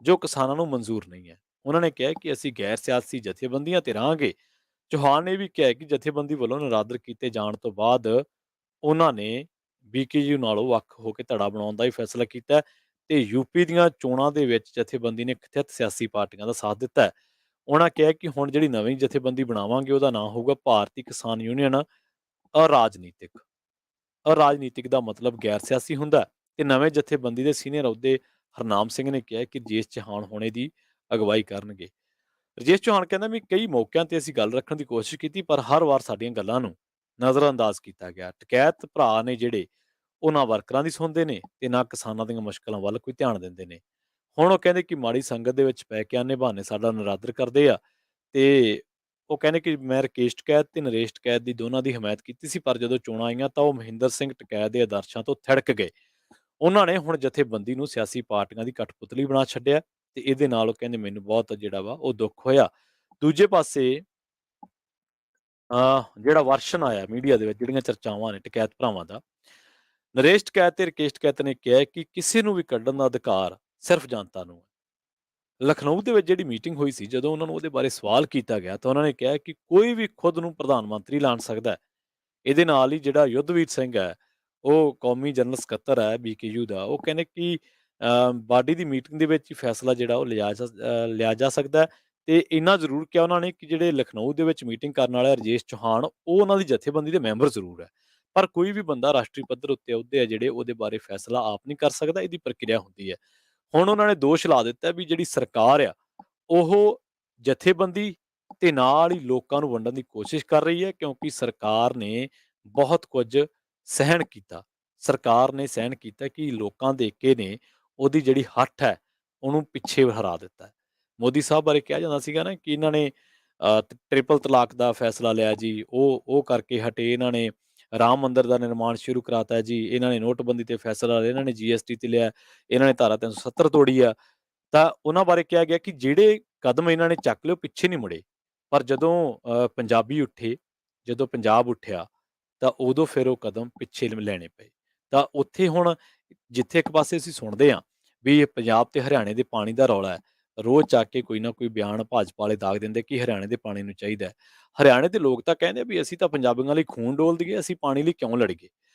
[SPEAKER 1] ਜੋ ਕਿਸਾਨਾਂ ਨੂੰ ਮਨਜ਼ੂਰ ਨਹੀਂ ਹੈ। ਉਹਨਾਂ ਨੇ ਕਿਹਾ ਕਿ ਅਸੀਂ ਗੈਰ ਸਿਆਸੀ ਜਥੇਬੰਦੀਆਂ ਤੇ ਰਹਾਂਗੇ। ਚੌਹਾਨ ਨੇ ਵੀ ਕਿਹਾ ਕਿ ਜਥੇਬੰਦੀ ਵੱਲੋਂ ਨਿਰਾਦਰ ਕੀਤੇ ਜਾਣ ਤੋਂ ਬਾਅਦ ਉਹਨਾਂ ਨੇ BKU ਨਾਲੋਂ ਵੱਖ ਹੋ ਕੇ ਧੜਾ ਬਣਾਉਣ ਦਾ ਹੀ ਫੈਸਲਾ ਕੀਤਾ ਹੈ ਤੇ ਯੂਪੀ ਦੀਆਂ ਚੋਣਾਂ ਦੇ ਵਿੱਚ ਜਥੇਬੰਦੀ ਨੇ ਕਥਿਤ ਸਿਆਸੀ ਪਾਰਟੀਆਂ ਦਾ ਸਾਥ ਦਿੱਤਾ ਹੈ। ਉਹਨਾਂ ਕਿਹਾ ਕਿ ਹੁਣ ਜਿਹੜੀ ਨਵੀਂ ਜਥੇਬੰਦੀ ਬਣਾਵਾਂਗੇ ਉਹਦਾ ਨਾਂ ਹੋਊਗਾ ਭਾਰਤੀ ਕਿਸਾਨ ਯੂਨੀਅਨ ਅਰਾਜਨੀਤਿਕ। ਅਰਾਜਨੀਤਿਕ ਦਾ ਮਤਲਬ ਗੈਰ ਸਿਆਸੀ ਹੁੰਦਾ ਹੈ। ਤੇ ਨਵੇਂ ਜਥੇਬੰਦੀ ਦੇ ਸੀਨੀਅਰ ਅਹੁਦੇ ਹਰਨਾਮ ਸਿੰਘ ਨੇ ਕਿਹਾ ਕਿ ਰਾਜੇਸ਼ ਚੌਹਾਨ ਹੋਣੇ ਦੀ ਅਗਵਾਈ ਕਰਨਗੇ। ਰਾਜੇਸ਼ ਚੌਹਾਨ ਕਹਿੰਦਾ ਵੀ ਕਈ ਮੌਕਿਆਂ ਤੇ ਅਸੀਂ ਗੱਲ ਰੱਖਣ ਦੀ ਕੋਸ਼ਿਸ਼ ਕੀਤੀ, ਪਰ ਹਰ ਵਾਰ ਸਾਡੀਆਂ ਗੱਲਾਂ ਨੂੰ ਨਜ਼ਰਅੰਦਾਜ਼ ਕੀਤਾ ਗਿਆ। ਟਕੈਤ ਭਰਾ ਨੇ ਜਿਹੜੇ, ਉਹ ਨਾ ਵਰਕਰਾਂ ਦੀ ਸੁਣਦੇ ਨੇ ਤੇ ਨਾ ਕਿਸਾਨਾਂ ਦੀਆਂ ਮੁਸ਼ਕਲਾਂ ਵੱਲ ਕੋਈ ਧਿਆਨ ਦਿੰਦੇ ਨੇ। ਹੁਣ ਉਹ ਕਹਿੰਦੇ ਕਿ ਮਾੜੀ ਸੰਗਤ ਦੇ ਵਿੱਚ ਪੈ ਕੇ ਆਨੇ ਬਹਾਨੇ ਸਾਡਾ ਨਿਰਾਦਰ ਕਰਦੇ ਆ। ਤੇ ਉਹ ਕਹਿੰਦੇ ਕਿ ਮੈਂ ਰਕੇਸ਼ ਟਕੈਤ ਤੇ ਨਰੇਸ਼ ਟਕੈਤ ਦੀ ਦੋਨਾਂ ਦੀ ਹਮਾਇਤ ਕੀਤੀ ਸੀ, ਪਰ ਜਦੋਂ ਚੋਣਾਂ ਆਈਆਂ ਤਾਂ ਉਹ ਮਹਿੰਦਰ ਸਿੰਘ ਟਕੈਤ ਦੇ ਆਦਰਸ਼ਾਂ ਤੋਂ ਥਿੜਕ ਗਏ। ਉਹਨਾਂ ਨੇ ਹੁਣ ਜਥੇਬੰਦੀ ਨੂੰ ਸਿਆਸੀ ਪਾਰਟੀਆਂ ਦੀ ਕਠਪੁਤਲੀ ਬਣਾ ਛੱਡਿਆ ਤੇ ਇਹਦੇ ਨਾਲ ਉਹ ਕਹਿੰਦੇ ਮੈਨੂੰ ਬਹੁਤ ਜਿਹੜਾ ਵਾ ਉਹ ਦੁੱਖ ਹੋਇਆ। ਦੂਜੇ ਪਾਸੇ ਜਿਹੜਾ ਵਰਸ਼ਨ ਆਇਆ ਮੀਡੀਆ ਦੇ ਵਿੱਚ, ਜਿਹੜੀਆਂ ਚਰਚਾਵਾਂ ਨੇ ਟਕੈਤ ਭਰਾਵਾਂ ਦਾ, ਨਰੇਸ਼ ਟਕੈਤ ਤੇ ਰਕੇਸ਼ ਟਕੈਤ ਨੇ ਕਿਹਾ ਕਿ ਕਿਸੇ ਨੂੰ ਵੀ ਕੱਢਣ ਦਾ ਅਧਿਕਾਰ ਸਿਰਫ ਜਨਤਾ ਨੂੰ ਹੈ। ਲਖਨਊ ਦੇ ਵਿੱਚ ਜਿਹੜੀ ਮੀਟਿੰਗ ਹੋਈ ਸੀ, ਜਦੋਂ ਉਹਨਾਂ ਨੂੰ ਉਹਦੇ ਬਾਰੇ ਸਵਾਲ ਕੀਤਾ ਗਿਆ ਤਾਂ ਉਹਨਾਂ ਨੇ ਕਿਹਾ ਕਿ ਕੋਈ ਵੀ ਖੁਦ ਨੂੰ ਪ੍ਰਧਾਨ ਮੰਤਰੀ ਐਲਾਨ ਸਕਦਾ ਹੈ। ਇਹਦੇ ਨਾਲ ਹੀ ਜਿਹੜਾ ਯੁੱਧਵੀਰ ਸਿੰਘ ਹੈ, ਉਹ ਕੌਮੀ ਜਨਰਲ ਸਕੱਤਰ ਹੈ BKU ਦਾ, ਉਹ ਕਹਿੰਦੇ ਕਿ ਬਾਡੀ ਦੀ ਮੀਟਿੰਗ ਦੇ ਵਿੱਚ ਹੀ ਫੈਸਲਾ ਜਿਹੜਾ ਉਹ ਲਿਆ ਜਾ ਸਕਦਾ ਹੈ। ਤੇ ਇੰਨਾ ਜ਼ਰੂਰ ਕਿਹਾ ਉਹਨਾਂ ਨੇ ਕਿ ਜਿਹੜੇ ਲਖਨਊ ਦੇ ਵਿੱਚ ਮੀਟਿੰਗ ਕਰਨ ਵਾਲਾ ਰਾਜੇਸ਼ ਚੌਹਾਨ, ਉਹ ਉਹਨਾਂ ਦੀ ਜਥੇਬੰਦੀ ਦੇ ਮੈਂਬਰ ਜ਼ਰੂਰ ਹੈ, ਪਰ ਕੋਈ ਵੀ ਬੰਦਾ ਰਾਸ਼ਟਰੀ ਪੱਧਰ ਉੱਤੇ ਅਹੁਦੇ ਆ ਜਿਹੜੇ, ਉਹਦੇ ਬਾਰੇ ਫੈਸਲਾ ਆਪ ਨਹੀਂ ਕਰ ਸਕਦਾ। ਇਹਦੀ ਪ੍ਰਕਿਰਿਆ ਹੁੰਦੀ ਹੈ। ਹੁਣ ਉਹਨਾਂ ਨੇ ਦੋਸ਼ ਲਾ ਦਿੱਤਾ ਵੀ ਜਿਹੜੀ ਸਰਕਾਰ ਆ, ਉਹ ਜਥੇਬੰਦੀ ਤੇ ਨਾਲ ਹੀ ਲੋਕਾਂ ਨੂੰ ਵੰਡਣ ਦੀ ਕੋਸ਼ਿਸ਼ ਕਰ ਰਹੀ ਹੈ, ਕਿਉਂਕਿ ਸਰਕਾਰ ਨੇ ਬਹੁਤ ਕੁਝ ਸਹਿਣ ਕੀਤਾ। ਸਰਕਾਰ ਨੇ ਸਹਿਣ ਕੀਤਾ ਕਿ ਲੋਕਾਂ ਦੇ ਏਕੇ ਨੇ ਉਹਦੀ ਜਿਹੜੀ ਹੱਠ ਹੈ, ਉਹਨੂੰ ਪਿੱਛੇ ਹਰਾ ਦਿੱਤਾ ਹੈ। ਮੋਦੀ ਸਾਹਿਬ ਬਾਰੇ ਕਿਹਾ ਜਾਂਦਾ ਸੀਗਾ ਨਾ ਕਿ ਇਹਨਾਂ ਨੇ ਟ੍ਰਿਪਲ ਤਲਾਕ ਦਾ ਫੈਸਲਾ ਲਿਆ ਜੀ, ਉਹ ਕਰਕੇ ਹਟੇ। ਇਹਨਾਂ ਨੇ ਰਾਮ ਮੰਦਿਰ ਦਾ ਨਿਰਮਾਣ ਸ਼ੁਰੂ ਕਰਾਤਾ ਜੀ, ਇਹਨਾਂ ਨੇ ਨੋਟਬੰਦੀ ਤੇ ਫੈਸਲਾ ਲਿਆ, ਇਹਨਾਂ ਨੇ GST ਤੇ ਲਿਆ, ਇਹਨਾਂ ਨੇ ਧਾਰਾ 370 ਤੋੜੀ ਆ। ਤਾਂ ਉਹਨਾਂ ਬਾਰੇ ਕਿਹਾ ਗਿਆ ਕਿ ਜਿਹੜੇ ਕਦਮ ਇਹਨਾਂ ਨੇ ਚੱਕ ਲਏ, ਉਹ ਪਿੱਛੇ ਨਹੀਂ ਮੁੜੇ। ਪਰ ਜਦੋਂ ਪੰਜਾਬੀ ਉੱਠੇ, ਜਦੋਂ ਪੰਜਾਬ ਉੱਠਿਆ, ਤਾਂ ਉਦੋਂ ਫਿਰ ਉਹ ਕਦਮ ਪਿੱਛੇ ਲੈਣੇ ਪਏ। ਤਾਂ ਉੱਥੇ ਹੁਣ ਜਿੱਥੇ ਇੱਕ ਪਾਸੇ ਅਸੀਂ ਸੁਣਦੇ ਹਾਂ ਵੀ ਇਹ ਪੰਜਾਬ ਤੇ ਹਰਿਆਣੇ ਦੇ ਪਾਣੀ ਦਾ ਰੌਲਾ ਹੈ, ਰੋਜ਼ ਚੱਕ ਕੇ ਕੋਈ ਨਾ ਕੋਈ ਬਿਆਨ ਭਾਜਪਾ ਵਾਲੇ ਦਾਗ ਦਿੰਦੇ ਕਿ ਹਰਿਆਣੇ ਦੇ ਪਾਣੀ ਨੂੰ ਚਾਹੀਦਾ ਹੈ। ਹਰਿਆਣੇ ਦੇ ਲੋਕ ਤਾਂ ਕਹਿੰਦੇ ਵੀ ਅਸੀਂ ਤਾਂ ਪੰਜਾਬੀਆਂ ਲਈ ਖੂਨ ਡੋਲ ਦਈਏ, ਅਸੀਂ ਪਾਣੀ ਲਈ ਕਿਉਂ ਲੜੀਏ।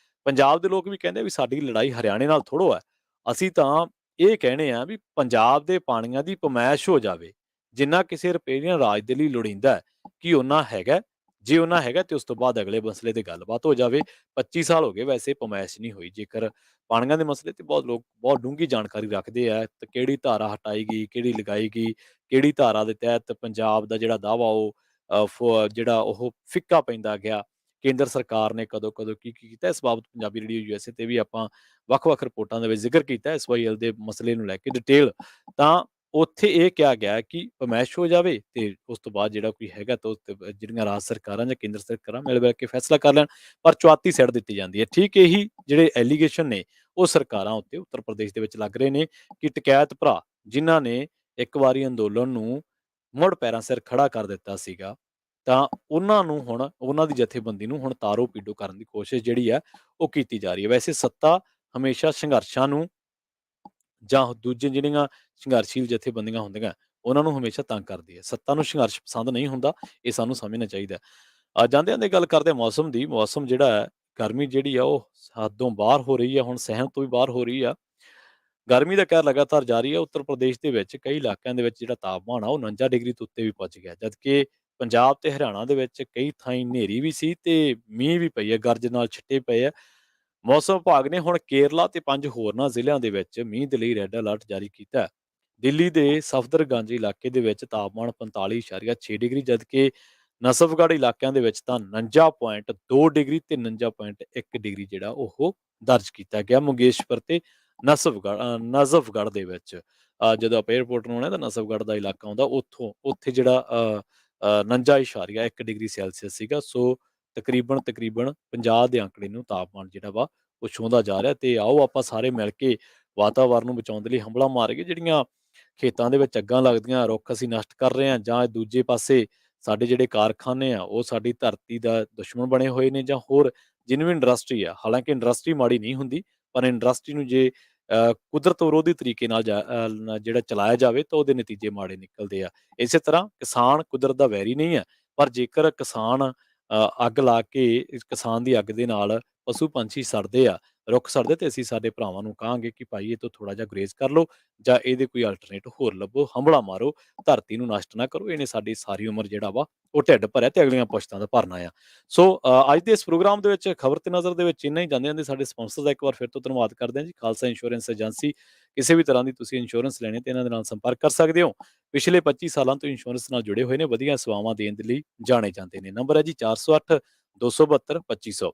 [SPEAKER 1] ਪੰਜਾਬ ਦੇ ਲੋਕ ਵੀ ਕਹਿੰਦੇ ਵੀ ਸਾਡੀ ਲੜਾਈ ਹਰਿਆਣੇ ਨਾਲ ਥੋੜ੍ਹੋ ਹੈ, ਅਸੀਂ ਤਾਂ ਇਹ ਕਹਿੰਦੇ ਆ ਵੀ ਪੰਜਾਬ ਦੇ ਪਾਣੀਆਂ ਦੀ ਪਮੈਸ਼ ਹੋ ਜਾਵੇ, ਜਿੰਨਾ ਕਿਸੇ ਰੁਪਈਏ ਰਾਜ ਦੇ ਲਈ ਲੋੜੀਂਦਾ ਹੈ, ਕਿ ਓਨਾ ਹੈਗਾ। ਜੇ ਉਹਨਾਂ ਹੈਗਾ ਤੇ ਉਸ ਤੋਂ ਬਾਅਦ ਅਗਲੇ ਮਸਲੇ ਤੇ ਗੱਲਬਾਤ ਹੋ ਜਾਵੇ। 25 ਸਾਲ ਹੋ ਗਏ ਵੈਸੇ ਪਮੈਸ਼ ਨਹੀਂ ਹੋਈ। ਜੇਕਰ ਪਾਣੀਆਂ ਦੇ ਮਸਲੇ ਤੇ ਬਹੁਤ ਲੋਕ ਬਹੁਤ ਡੂੰਘੀ ਜਾਣਕਾਰੀ ਰੱਖਦੇ ਆ ਤੇ ਕਿਹੜੀ ਧਾਰਾ ਹਟਾਈ ਗਈ, ਕਿਹੜੀ ਲਗਾਈ ਗਈ, ਕਿਹੜੀ ਧਾਰਾ ਦੇ ਤਹਿਤ ਪੰਜਾਬ ਦਾ ਜਿਹੜਾ ਦਾਅਵਾ ਉਹ ਜਿਹੜਾ ਉਹ ਫਿੱਕਾ ਪੈਂਦਾ ਗਿਆ। ਕੇਂਦਰ ਸਰਕਾਰ ਨੇ ਕਦੋਂ-ਕਦੋਂ ਕੀ-ਕੀ ਕੀਤਾ, ਇਸ ਬਾਬਤ ਪੰਜਾਬੀ ਰੇਡੀਓ ਯੂਐਸਏ ਤੇ ਵੀ ਆਪਾਂ ਵੱਖ-ਵੱਖ ਰਿਪੋਰਟਾਂ ਦੇ ਵਿੱਚ ਜ਼ਿਕਰ ਕੀਤਾ ਐਸਵਾਈਐਲ ਦੇ ਮਸਲੇ ਨੂੰ ਲੈ ਕੇ ਡਿਟੇਲ। ਤਾਂ ਉੱਥੇ ਇਹ ਕਿਹਾ ਗਿਆ ਕਿ ਪਮੈਸ਼ ਹੋ ਜਾਵੇ ਤੇ ਉਸ ਤੋਂ ਬਾਅਦ ਜਿਹੜਾ ਕੋਈ ਹੈਗਾ ਤਾਂ ਉਸ ਤੇ ਜਿਹੜੀਆਂ ਰਾਜ ਸਰਕਾਰਾਂ ਜਾਂ ਕੇਂਦਰ ਸਰਕਾਰਾਂ ਮਿਲ ਬੈਠ ਕੇ ਫੈਸਲਾ ਕਰ ਲੈਣ, ਪਰ ਚੁਆਤੀ ਸਿੱਟ ਦਿੱਤੀ ਜਾਂਦੀ ਹੈ। ਠੀਕ ਇਹੀ ਜਿਹੜੇ ਐਲੀਗੇਸ਼ਨ ਨੇ ਉਹ ਸਰਕਾਰਾਂ ਉੱਤੇ ਉੱਤਰ ਪ੍ਰਦੇਸ਼ ਦੇ ਵਿੱਚ ਲੱਗ ਰਹੇ ਨੇ ਕਿ ਟਕੈਤ ਭਰਾ ਜਿਨ੍ਹਾਂ ਨੇ ਇੱਕ ਵਾਰੀ ਅੰਦੋਲਨ ਨੂੰ ਮੁੜ ਪੈਰਾਂ ਸਿਰ ਖੜਾ ਕਰ ਦਿੱਤਾ ਸੀਗਾ, ਤਾਂ ਉਹਨਾਂ ਨੂੰ ਹੁਣ ਉਹਨਾਂ ਦੀ ਜਥੇਬੰਦੀ ਨੂੰ ਹੁਣ ਤਾਰੋ ਪੀਡੋ ਕਰਨ ਦੀ ਕੋਸ਼ਿਸ਼ ਜਿਹੜੀ ਹੈ ਉਹ ਕੀਤੀ ਜਾ ਰਹੀ ਹੈ। ਵੈਸੇ ਸੱਤਾ ਹਮੇਸ਼ਾ ਸੰਘਰਸ਼ਾਂ ਨੂੰ ਜਾਂ ਦੂਜੇ ਜਿਹੜੀਆਂ ਸੰਘਰਸ਼ੀਲ ਜਥੇਬੰਦੀਆਂ ਹੁੰਦੀਆਂ, ਉਹਨਾਂ ਨੂੰ ਹਮੇਸ਼ਾ ਤੰਗ ਕਰਦੀ ਹੈ। ਸੱਤਾ ਨੂੰ ਸੰਘਰਸ਼ ਪਸੰਦ ਨਹੀਂ ਹੁੰਦਾ, ਇਹ ਸਾਨੂੰ ਸਮਝਣਾ ਚਾਹੀਦਾ ਹੈ। ਜਾਂਦੇ-ਜਾਂਦੇ ਗੱਲ ਕਰਦੇ ਹਾਂ ਮੌਸਮ ਦੀ। ਮੌਸਮ ਜਿਹੜਾ ਹੈ, ਗਰਮੀ ਜਿਹੜੀ ਆ ਉਹ ਹੱਦੋਂ ਬਾਹਰ ਹੋ ਰਹੀ ਹੈ, ਹੁਣ ਸਹਿਣ ਤੋਂ ਵੀ ਬਾਹਰ ਹੋ ਰਹੀ ਆ। ਗਰਮੀ ਦਾ ਕਹਿਰ ਲਗਾਤਾਰ ਜਾਰੀ ਹੈ। ਉੱਤਰ ਪ੍ਰਦੇਸ਼ ਦੇ ਵਿੱਚ ਕਈ ਇਲਾਕਿਆਂ ਦੇ ਵਿੱਚ ਜਿਹੜਾ ਤਾਪਮਾਨ ਆ ਉਹ 49 ਡਿਗਰੀ ਤੋਂ ਉੱਤੇ ਵੀ ਪਹੁੰਚ ਗਿਆ। ਜਦਕਿ ਪੰਜਾਬ ਤੇ ਹਰਿਆਣਾ ਦੇ ਵਿੱਚ ਕਈ ਥਾਈਂ ਹਨੇਰੀ ਵੀ ਸੀ ਤੇ ਮੀਂਹ ਵੀ ਪਈ ਹੈ, ਗਰਜ ਨਾਲ ਛਿੱਟੇ ਪਏ ਆ। ਮੌਸਮ ਵਿਭਾਗ ਨੇ ਹੁਣ ਕੇਰਲਾ ਤੇ 5 ਹੋਰਨਾਂ ਜ਼ਿਲ੍ਹਿਆਂ ਦੇ ਵਿੱਚ ਮੀਂਹ ਦੇ ਲਈ ਰੈੱਡ ਅਲਰਟ ਜਾਰੀ ਕੀਤਾ ਹੈ। ਦਿੱਲੀ ਦੇ ਸਫਦਰਗੰਜ ਇਲਾਕੇ ਦੇ ਵਿੱਚ ਤਾਪਮਾਨ 45.6 ਡਿਗਰੀ, ਜਦਕਿ ਨਸਫਗੜ੍ਹ ਇਲਾਕਿਆਂ ਦੇ ਵਿੱਚ ਤਾਂ 49.2 ਡਿਗਰੀ ਤੇ 49.1 ਡਿਗਰੀ ਜਿਹੜਾ ਉਹ ਦਰਜ ਕੀਤਾ ਗਿਆ। ਮੁੰਗੇਸ਼ਵਰ ਤੇ ਨਜ਼ਫਗੜ੍ਹ ਦੇ ਵਿੱਚ ਜਦੋਂ ਆਪਾਂ ਏਅਰਪੋਰਟ ਨੂੰ ਆਉਣਾ ਤਾਂ ਨਸਫਗੜ੍ਹ ਦਾ ਇਲਾਕਾ ਆਉਂਦਾ, ਉੱਥੇ ਜਿਹੜਾ 49.1 ਡਿਗਰੀ ਸੈਲਸੀਅਸ ਸੀਗਾ। ਸੋ ਤਕਰੀਬਨ 50 ਦੇ ਅੰਕੜੇ ਨੂੰ ਤਾਪਮਾਨ ਜਿਹੜਾ ਵਾ ਉਹ ਛੂੰਹਦਾ ਜਾ ਰਿਹਾ। ਤੇ ਆਓ ਆਪਾਂ ਸਾਰੇ ਮਿਲ ਕੇ ਵਾਤਾਵਰਨ ਨੂੰ ਬਚਾਉਣ ਦੇ ਲਈ ਹੰਭਲਾ ਮਾਰੀਏ। ਜਿਹੜੀਆਂ ਖੇਤਾਂ ਦੇ ਵਿੱਚ ਅੱਗਾਂ ਲੱਗਦੀਆਂ, ਰੁੱਖ ਅਸੀਂ ਨਸ਼ਟ ਕਰ ਰਹੇ ਹਾਂ, ਜਾਂ ਦੂਜੇ ਪਾਸੇ ਸਾਡੇ ਜਿਹੜੇ ਕਾਰਖਾਨੇ ਆ ਉਹ ਸਾਡੀ ਧਰਤੀ ਦਾ ਦੁਸ਼ਮਣ ਬਣੇ ਹੋਏ ਨੇ, ਜਾਂ ਹੋਰ ਜਿੰਨੀ ਵੀ ਇੰਡਸਟਰੀ ਆ। ਹਾਲਾਂਕਿ ਇੰਡਸਟਰੀ ਮਾੜੀ ਨਹੀਂ ਹੁੰਦੀ, ਪਰ ਇੰਡਸਟਰੀ ਨੂੰ ਜੇ ਕੁਦਰਤ ਵਿਰੋਧੀ ਤਰੀਕੇ ਨਾਲ ਜਿਹੜਾ ਚਲਾਇਆ ਜਾਵੇ ਤਾਂ ਉਹਦੇ ਨਤੀਜੇ ਮਾੜੇ ਨਿਕਲਦੇ ਆ। ਇਸੇ ਤਰ੍ਹਾਂ ਕਿਸਾਨ ਕੁਦਰਤ ਦਾ ਵੈਰੀ ਨਹੀਂ ਹੈ, ਪਰ ਜੇਕਰ ਕਿਸਾਨ ਅੱਗ ਲਾ ਕੇ ਇਸ ਕਿਸਾਨ ਦੀ ਅੱਗ ਦੇ ਨਾਲ ਪਸ਼ੂ ਪੰਛੀ ਸੜਦੇ ਆ, ਰੁੱਖ ਸੜਦੇ, ਤੇ ਅਸੀਂ ਸਾਡੇ ਭਰਾਵਾਂ ਨੂੰ ਕਹਾਂਗੇ ਕਿ ਭਾਈ ਇਹ ਤੋਂ ਥੋੜਾ ਜਿਹਾ ਗੁਰੇਜ਼ ਕਰ ਲਓ ਜਾਂ ਇਹਦੇ ਕੋਈ ਅਲਟਰਨੇਟ ਹੋਰ ਲੱਭੋ, ਹੰਭਲਾ ਮਾਰੋ, ਧਰਤੀ ਨੂੰ ਨਸ਼ਟ ਨਾ ਕਰੋ। ਇਹਨੇ ਸਾਡੀ ਸਾਰੀ ਉਮਰ ਜਿਹੜਾ ਵਾ ਉਹ ਢਿੱਡ ਭਰਿਆ ਤੇ ਅਗਲੀਆਂ ਪੁਸ਼ਤਾਂ ਦਾ ਭਰਨਾ ਆ। ਸੋ ਅੱਜ ਦੇ ਇਸ ਪ੍ਰੋਗਰਾਮ ਦੇ ਵਿੱਚ ਖਬਰ ਤੇ ਨਜ਼ਰ ਦੇ ਵਿੱਚ ਇੰਨਾ ਹੀ। ਜਾਂਦੇ ਸਾਡੇ ਸਪਾਂਸਰ ਦਾ ਇੱਕ ਵਾਰ ਫਿਰ ਤੋਂ ਧੰਨਵਾਦ ਕਰਦੇ ਹਾਂ ਜੀ, ਖਾਲਸਾ ਇੰਸ਼ੋਰੈਂਸ ਏਜੰਸੀ। ਕਿਸੇ ਵੀ ਤਰ੍ਹਾਂ ਦੀ ਤੁਸੀਂ ਇੰਸ਼ੋਰੈਂਸ ਲੈਣੇ ਤੇ ਇਹਨਾਂ ਦੇ ਨਾਲ ਸੰਪਰਕ ਕਰ ਸਕਦੇ ਹੋ। ਪਿਛਲੇ 25 ਸਾਲਾਂ ਤੋਂ ਇੰਸ਼ੋਰੈਂਸ ਨਾਲ ਜੁੜੇ ਹੋਏ ਨੇ, ਵਧੀਆ ਸੇਵਾਵਾਂ ਦੇਣ ਦੇ ਲਈ ਜਾਣੇ ਜਾਂਦੇ ਨੇ। ਨੰਬਰ ਹੈ ਜੀ 408 272 2500।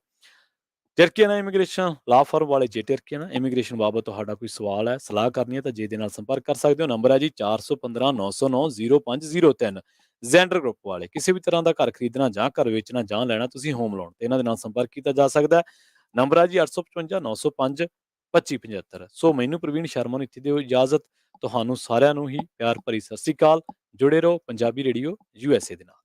[SPEAKER 1] ਟਰਕੀਆਨਾ ਇਮੀਗ੍ਰੇਸ਼ਨ ਲਾ ਫਰਮ ਵਾਲੇ ਜੇ ਟਰਕੀਆਨਾ ਇਮੀਗ੍ਰੇਸ਼ਨ ਬਾਬਤ ਤੁਹਾਡਾ ਕੋਈ ਸਵਾਲ ਹੈ, ਸਲਾਹ ਕਰਨੀ ਹੈ ਤਾਂ ਜੇ ਦੇ ਨਾਲ ਸੰਪਰਕ ਕਰ ਸਕਦੇ ਹੋ। ਨੰਬਰ ਹੈ ਜੀ 415 909 0503। ਜ਼ੈਂਡਰ ਗਰੁੱਪ ਵਾਲੇ ਕਿਸੇ ਵੀ ਤਰ੍ਹਾਂ ਦਾ ਘਰ ਖਰੀਦਣਾ ਜਾਂ ਘਰ ਵੇਚਣਾ ਜਾਂ ਲੈਣਾ ਤੁਸੀਂ ਹੋਮ ਲੋਨ ਤੇ ਇਹਨਾਂ ਦੇ ਨਾਲ ਸੰਪਰਕ ਕੀਤਾ ਜਾ ਸਕਦਾ ਹੈ। ਨੰਬਰ ਹੈ ਜੀ 855 905 2575। ਸੋ ਮੈਨੂੰ ਪ੍ਰਵੀਨ ਸ਼ਰਮਾ ਨੂੰ ਇੱਥੇ ਦਿਓ ਇਜਾਜ਼ਤ। ਤੁਹਾਨੂੰ ਸਾਰਿਆਂ ਨੂੰ ਹੀ ਪਿਆਰ ਭਰੀ ਸਤਿ ਸ੍ਰੀ ਅਕਾਲ। ਜੁੜੇ ਰਹੋ ਪੰਜਾਬੀ ਰੇਡੀਓ ਯੂਐਸਏ ਦੇ ਨਾਲ।